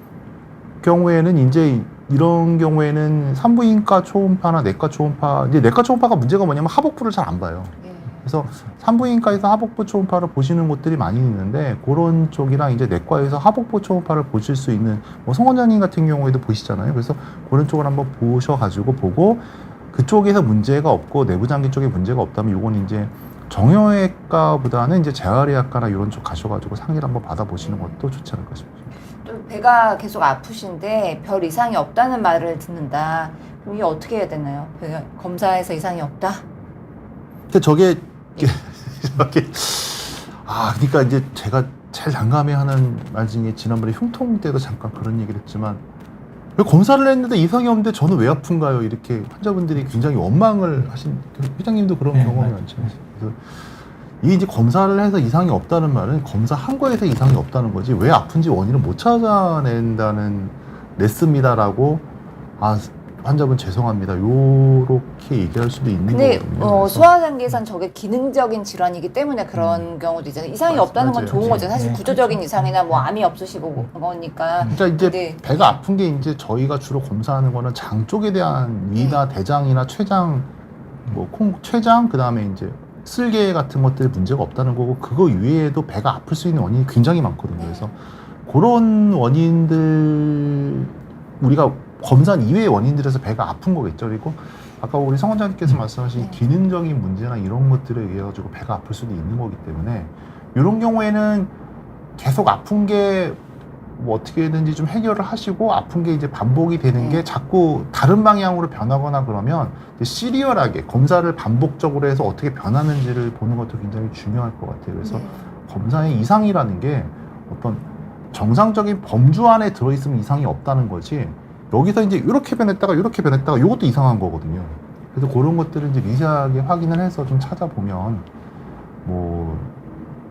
Speaker 3: 경우에는 이제 이런 경우에는 산부인과 초음파나 내과 초음파, 이제 내과 초음파가 문제가 뭐냐면 하복부를 잘 안 봐요. 그래서 산부인과에서 하복부 초음파를 보시는 곳들이 많이 있는데, 그런 쪽이랑 이제 내과에서 하복부 초음파를 보실 수 있는 뭐 송 원장님 같은 경우에도 보시잖아요. 그래서 그런 쪽을 한번 보셔가지고 보고 그쪽에서 문제가 없고 내부장기 쪽에 문제가 없다면 이건 이제 정형외과보다는 이제 재활의학과나 이런 쪽 가셔가지고 상의를 한번 받아보시는 것도 좋지 않을까 싶습니다.
Speaker 1: 또 배가 계속 아프신데 별 이상이 없다는 말을 듣는다. 그럼 이게 어떻게 해야 되나요? 배가 검사에서 이상이 없다?
Speaker 3: 근데 저게 그러니까 이제 제가 제일 난감해하는 말 중에 지난번에 흉통 때도 잠깐 그런 얘기를 했지만, 왜 검사를 했는데 이상이 없는데 저는 왜 아픈가요? 이렇게 환자분들이 굉장히 원망을 하신, 회장님도 그런 경험이 많죠. 그래서 이게 이제 검사를 해서 이상이 없다는 말은 검사한 거에서 이상이 없다는 거지 왜 아픈지 원인을 못 찾아낸다는 냈습니다라고 환자분 죄송합니다 요렇게 얘기할 수도 있는
Speaker 1: 근데
Speaker 3: 거거든요.
Speaker 1: 소화장기에선 저게 기능적인 질환이기 때문에 그런 경우도 있잖아요. 이상이 없다는 건 좋은 거죠. 사실 구조적인 이상이나 뭐 암이 없으시고 거니까.
Speaker 3: 그러니까 이제
Speaker 1: 근데
Speaker 3: 배가 아픈 게 이제 저희가 주로 검사하는 거는 장 쪽에 대한 위나 대장이나 췌장, 뭐 췌장 그다음에 이제 쓸개 같은 것들 문제가 없다는 거고, 그거 이외에도 배가 아플 수 있는 원인이 굉장히 많거든요. 그래서 그런 원인들 우리가 검사 이외의 원인들에서 배가 아픈 거겠죠. 그리고 아까 우리 성 원장님께서 말씀하신 기능적인 문제나 이런 것들에 의해 가지고 배가 아플 수도 있는 거기 때문에, 이런 경우에는 계속 아픈 게 뭐 어떻게든지 좀 해결을 하시고, 아픈 게 이제 반복이 되는 게 자꾸 다른 방향으로 변하거나 그러면 시리얼하게 검사를 반복적으로 해서 어떻게 변하는지를 보는 것도 굉장히 중요할 것 같아요. 그래서 검사의 이상이라는 게 어떤 정상적인 범주 안에 들어있으면 이상이 없다는 거지, 여기서 이제 이렇게 변했다가 이렇게 변했다가 이것도 이상한 거거든요. 그래서 그런 것들을 이제 미세하게 확인을 해서 좀 찾아보면 뭐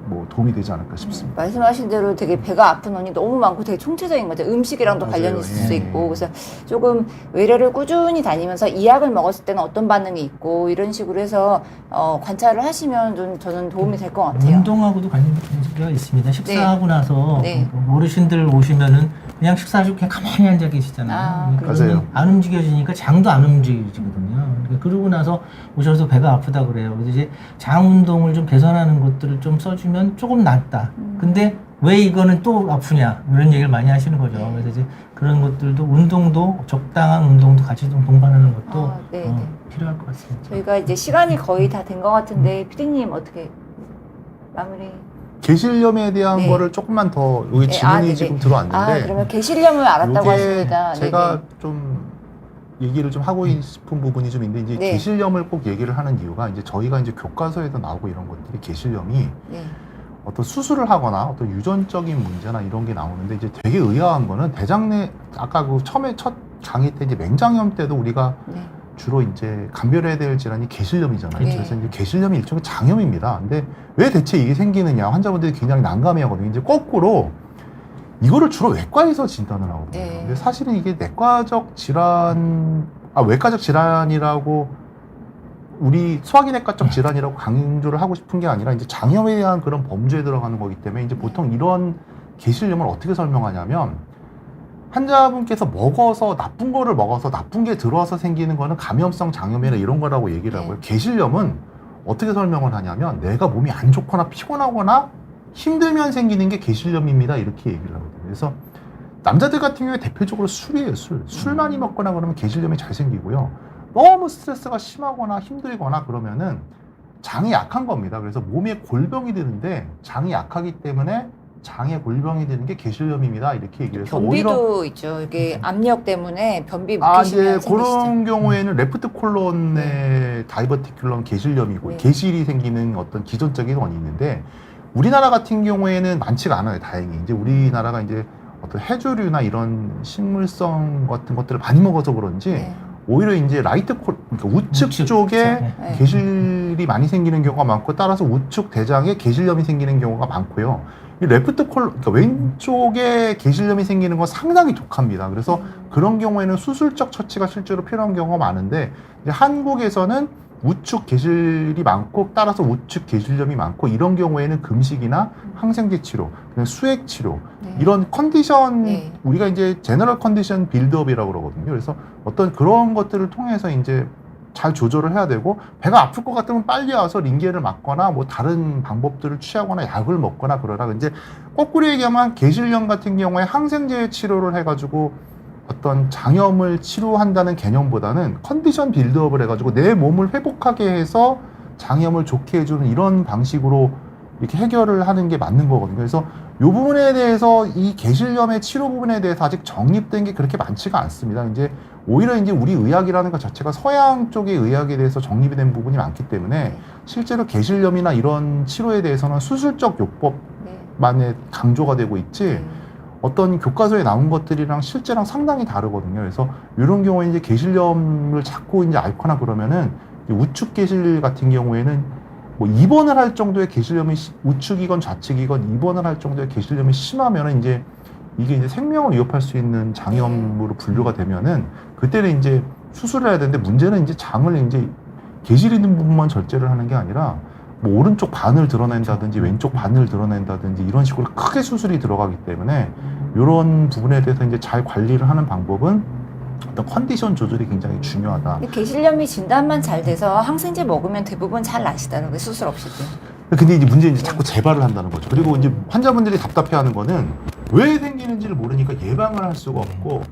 Speaker 3: 뭐 도움이 되지 않을까 싶습니다.
Speaker 1: 말씀하신 대로 되게 배가 아픈 원인이 너무 많고 되게 총체적인 거죠. 음식이랑도
Speaker 3: 맞아요.
Speaker 1: 관련이 있을 수
Speaker 3: 예.
Speaker 1: 있고. 그래서 조금 외래를 꾸준히 다니면서 이 약을 먹었을 때는 어떤 반응이 있고 이런 식으로 해서 관찰을 하시면 좀 저는 도움이 될 것 같아요.
Speaker 2: 운동하고도 관계가 있습니다. 식사하고 나서
Speaker 1: 네.
Speaker 2: 어르신들 오시면은 그냥 식사하시고 그냥 가만히 앉아 계시잖아요.
Speaker 3: 맞아요.
Speaker 2: 그러면 안 움직여지니까 장도 안 움직여지거든요. 그러니까 그러고 나서 오셔서 배가 아프다 그래요. 그래서 이제 장 운동을 좀 개선하는 것들을 좀 써주면 조금 낫다. 근데 왜 이거는 또 아프냐 이런 얘기를 많이 하시는 거죠. 그래서 이제 그런 것들도 운동도 적당한 운동도 같이 좀 동반하는 것도
Speaker 1: 네, 네.
Speaker 2: 필요할 것 같습니다.
Speaker 1: 저희가 이제 시간이 거의 다 된 것 같은데 피디님 어떻게 마무리?
Speaker 3: 계실염에 대한
Speaker 1: 네.
Speaker 3: 거를 조금만 더 여기
Speaker 1: 네,
Speaker 3: 질문이
Speaker 1: 네네.
Speaker 3: 지금 들어왔는데
Speaker 1: 그러면 게실염을 알았다고
Speaker 3: 요게
Speaker 1: 하십니다.
Speaker 3: 제가
Speaker 1: 네네.
Speaker 3: 좀 얘기를 좀 하고 싶은 부분이 좀 있는데 이제
Speaker 1: 네.
Speaker 3: 계실염을 꼭 얘기를 하는 이유가 이제 저희가 이제 교과서에도 나오고 이런 것들이 계실염이
Speaker 1: 네.
Speaker 3: 어떤 수술을 하거나 어떤 유전적인 문제나 이런 게 나오는데 이제 되게 의아한 거는 대장내 아까 그 처음에 첫 강의 때 이제 맹장염 때도 우리가
Speaker 1: 네.
Speaker 3: 주로 이제 감별해야 될 질환이 계실염이잖아요.
Speaker 1: 네.
Speaker 3: 그래서 이제 계실염이 일종의 장염입니다. 근데 왜 대체 이게 생기느냐 환자분들이 굉장히 난감해하거든요. 이제 거꾸로 이거를 주로 외과에서 진단을 하거든요.
Speaker 1: 네.
Speaker 3: 근데 사실은 이게 내과적 질환, 외과적 질환이라고 우리 소화기내과적 질환이라고 강조를 하고 싶은 게 아니라 이제 장염에 대한 그런 범주에 들어가는 거기 때문에 이제 보통 이런 계실염을 어떻게 설명하냐면 환자분께서 먹어서 나쁜 거를 먹어서 나쁜 게 들어와서 생기는 거는 감염성 장염이나 이런 거라고 얘기를 하고요. 계실염은 어떻게 설명을 하냐면 내가 몸이 안 좋거나 피곤하거나 힘들면 생기는 게 계실염입니다. 이렇게 얘기를 하거든요. 그래서 남자들 같은 경우에 대표적으로 술이에요. 술 많이 먹거나 그러면 계실염이 잘 생기고요. 너무 스트레스가 심하거나 힘들거나 그러면은 장이 약한 겁니다. 그래서 몸에 골병이 드는데 장이 약하기 때문에 장에 골병이 드는 게 계실염입니다. 이렇게 얘기를 해서
Speaker 1: 변비도 있죠. 이게 압력 때문에 변비
Speaker 3: 이제
Speaker 1: 느끼시면 생기시죠.
Speaker 3: 그런 경우에는 레프트 콜론의 다이버티큘럼 계실염이고
Speaker 1: 네.
Speaker 3: 계실이 생기는 어떤 기존적인 원인이 있는데 우리나라 같은 경우에는 많지가 않아요. 다행히 이제 우리나라가 이제 어떤 해조류나 이런 식물성 같은 것들을 많이 먹어서 그런지
Speaker 1: 네.
Speaker 3: 오히려 이제 라이트 콜 그러니까 우측 쪽에
Speaker 1: 네.
Speaker 3: 계실이 많이 생기는 경우가 많고 따라서 우측 대장에 계실염이 생기는 경우가 많고요. 이 레프트 콜 그러니까 왼쪽에 계실염이 생기는 건 상당히 독합니다. 그래서 그런 경우에는 수술적 처치가 실제로 필요한 경우가 많은데 이제 한국에서는 우측 계실이 많고 따라서 우측 계실염이 많고 이런 경우에는 금식이나 항생제 치료, 그냥 수액 치료
Speaker 1: 네.
Speaker 3: 이런 컨디션
Speaker 1: 네.
Speaker 3: 우리가 이제 제너럴 컨디션 빌드업이라고 그러거든요. 그래서 어떤 그런 것들을 통해서 이제 잘 조절을 해야 되고 배가 아플 것 같으면 빨리 와서 링겔을 맞거나 뭐 다른 방법들을 취하거나 약을 먹거나 그러라. 이제 거꾸로 얘기하면 계실염 같은 경우에 항생제 치료를 해가지고 어떤 장염을 치료한다는 개념보다는 컨디션 빌드업을 해가지고 내 몸을 회복하게 해서 장염을 좋게 해주는 이런 방식으로 이렇게 해결을 하는 게 맞는 거거든요. 그래서 이 부분에 대해서 이 계실염의 치료 부분에 대해서 아직 정립된 게 그렇게 많지가 않습니다. 이제 오히려 이제 우리 의학이라는 것 자체가 서양 쪽의 의학에 대해서 정립이 된 부분이 많기 때문에 실제로 계실염이나 이런 치료에 대해서는 수술적 요법만에 강조가 되고 있지 어떤 교과서에 나온 것들이랑 실제랑 상당히 다르거든요. 그래서 이런 경우에 이제 계실염을 자꾸 이제 앓거나 그러면은 우측 계실 같은 경우에는 뭐 입원을 할 정도의 계실염이 우측이건 좌측이건 입원을 할 정도의 계실염이 심하면은 이제 이게 이제 생명을 위협할 수 있는 장염으로 분류가 되면은 그때는 이제 수술을 해야 되는데 문제는 이제 장을 이제 계실 있는 부분만 절제를 하는 게 아니라 뭐 오른쪽 반을 드러낸다든지 왼쪽 반을 드러낸다든지 이런 식으로 크게 수술이 들어가기 때문에 이런 부분에 대해서 이제 잘 관리를 하는 방법은 어떤 컨디션 조절이 굉장히 중요하다.
Speaker 1: 계실염이 진단만 잘 돼서 항생제 먹으면 대부분 잘 나시더라고요. 수술 없이도.
Speaker 3: 근데 이제 문제는 이제 자꾸 재발을 한다는 거죠. 그리고 이제 환자분들이 답답해하는 거는 왜 생기는지를 모르니까 예방을 할 수가 없고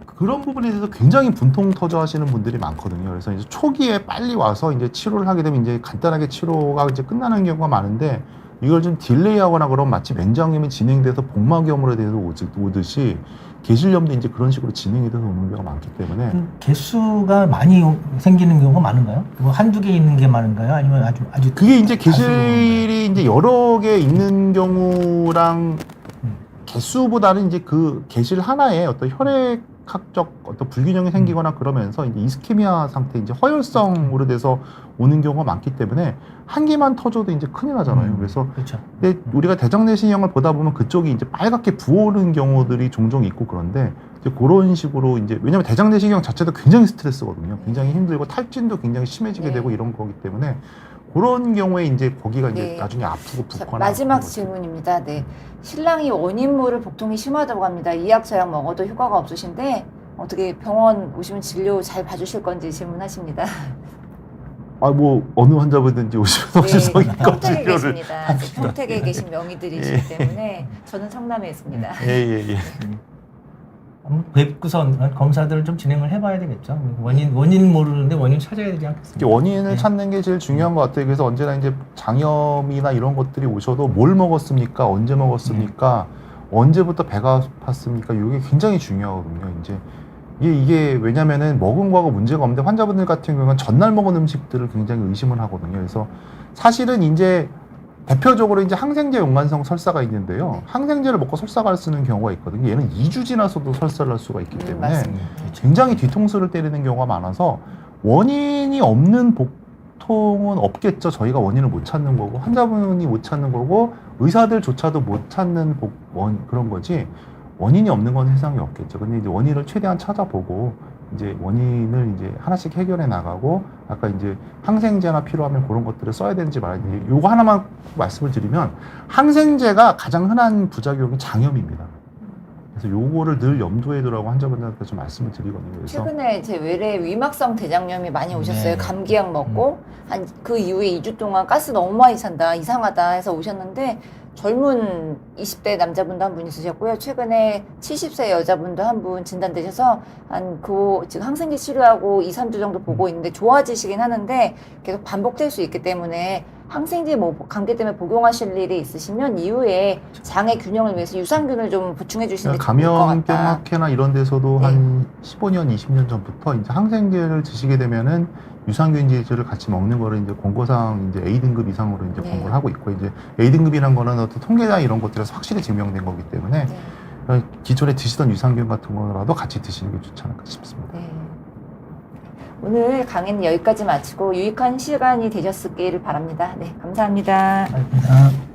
Speaker 3: 그런 부분에 대해서 굉장히 분통 터져 하시는 분들이 많거든요. 그래서 이제 초기에 빨리 와서 이제 치료를 하게 되면 이제 간단하게 치료가 이제 끝나는 경우가 많은데 이걸 좀 딜레이하거나 그러면 마치 맹장염이 진행돼서 복막염으로 돼서 오듯이 계실염도 이제 그런 식으로 진행이 돼서 오는 경우가 많기 때문에
Speaker 2: 개수가 많이 생기는 경우가 많은가요? 뭐 한두 개 있는 게 많은가요? 아니면 아주
Speaker 3: 그게 이제 계실이 이제 여러 개 있는 경우랑 개수보다는 이제 그 계실 하나에 어떤 혈액 맥학적 어떤 불균형이 생기거나 그러면서 이제 이스케미아 상태, 이제 허혈성으로 돼서 오는 경우가 많기 때문에 한 개만 터져도 이제 큰일 나잖아요. 그래서
Speaker 2: 그렇죠.
Speaker 3: 근데 우리가 대장내시경을 보다 보면 그쪽이 이제 빨갛게 부어오르는 경우들이 종종 있고 그런데 이제 그런 식으로 이제 왜냐면 대장내시경 자체도 굉장히 스트레스거든요. 굉장히 힘들고 탈진도 굉장히 심해지게
Speaker 1: 네.
Speaker 3: 되고 이런 거기 때문에 그런 경우에 이제 거기가 이제
Speaker 1: 네.
Speaker 3: 나중에 아프고
Speaker 1: 자,
Speaker 3: 붓거나
Speaker 1: 마지막
Speaker 3: 그런 거죠.
Speaker 1: 질문입니다. 네. 신랑이 원인모를 복통이 심하다고 합니다. 이약 저약 먹어도 효과가 없으신데 어떻게 병원 오시면 진료 잘 봐주실 건지 질문하십니다.
Speaker 3: 아, 뭐 어느 환자분든지 오시면 성형외과
Speaker 1: 평택에
Speaker 3: 진료를
Speaker 1: 계십니다. 평택에 계신 명의들이시기 때문에 저는 성남에 있습니다.
Speaker 3: 예예예.
Speaker 2: 뵙고선 검사들을 좀 진행을 해봐야 되겠죠. 원인 모르는데 원인 찾아야 되지 않겠습니까?
Speaker 3: 원인을
Speaker 2: 네.
Speaker 3: 찾는 게 제일 중요한 것 같아요. 그래서 언제나 이제 장염이나 이런 것들이 오셔도 뭘 먹었습니까? 언제 먹었습니까? 언제부터 배가 아팠습니까? 이게 굉장히 중요하거든요. 이제 이게 왜냐면은 먹은 거하고 문제가 없는데 환자분들 같은 경우는 전날 먹은 음식들을 굉장히 의심을 하거든요. 그래서 사실은 이제 대표적으로 이제 항생제 용만성 설사가 있는데요.
Speaker 1: 네.
Speaker 3: 항생제를 먹고 설사가 쓰는 경우가 있거든요. 얘는 2주 지나서도 설사를 할 수가 있기 때문에
Speaker 1: 맞습니다.
Speaker 3: 굉장히 뒤통수를 때리는 경우가 많아서 원인이 없는 복통은 없겠죠. 저희가 원인을 못 찾는 거고 환자분이 못 찾는 거고 의사들조차도 못 찾는 그런 거지 원인이 없는 건 세상에 없겠죠. 근데 이제 원인을 최대한 찾아보고 이제 원인을 이제 하나씩 해결해 나가고 아까 이제 항생제나 필요하면 그런 것들을 써야 되는지 말아야 되는지 요거 하나만 말씀을 드리면 항생제가 가장 흔한 부작용이 장염입니다. 그래서 요거를 늘 염두에 두라고 환자분들한테 좀 말씀을 드리거든요. 그래서
Speaker 1: 최근에 제 외래 위막성 대장염이 많이 오셨어요.
Speaker 2: 네.
Speaker 1: 감기약 먹고 한 그 이후에 2주 동안 가스 너무 많이 찬다, 이상하다 해서 오셨는데 젊은 20대 남자분도 한 분 있으셨고요. 최근에 70세 여자분도 한 분 진단되셔서 지금 항생제 치료하고 2, 3주 정도 보고 있는데 좋아지시긴 하는데 계속 반복될 수 있기 때문에 항생제 감기 때문에 복용하실 일이 있으시면 이후에 장의 균형을 위해서 유산균을 좀 보충해 주시는 게 좋을 것
Speaker 3: 감염병
Speaker 1: 같다.
Speaker 3: 학회나 이런 데서도
Speaker 1: 네.
Speaker 3: 한 15년, 20년 전부터 이제 항생제를 드시게 되면은 유산균제를 같이 먹는 거를 이제 권고상 이제 A등급 이상으로 이제
Speaker 1: 네.
Speaker 3: 권고를 하고 있고 이제 A등급이란 거는 어떤 통계나 이런 것들에서 확실히 증명된 거기 때문에
Speaker 1: 네.
Speaker 3: 기존에 드시던 유산균 같은 거라도 같이 드시는 게 좋지 않을까 싶습니다.
Speaker 1: 네. 오늘 강의는 여기까지 마치고 유익한 시간이 되셨기를 바랍니다. 네, 감사합니다.
Speaker 2: 알겠습니다.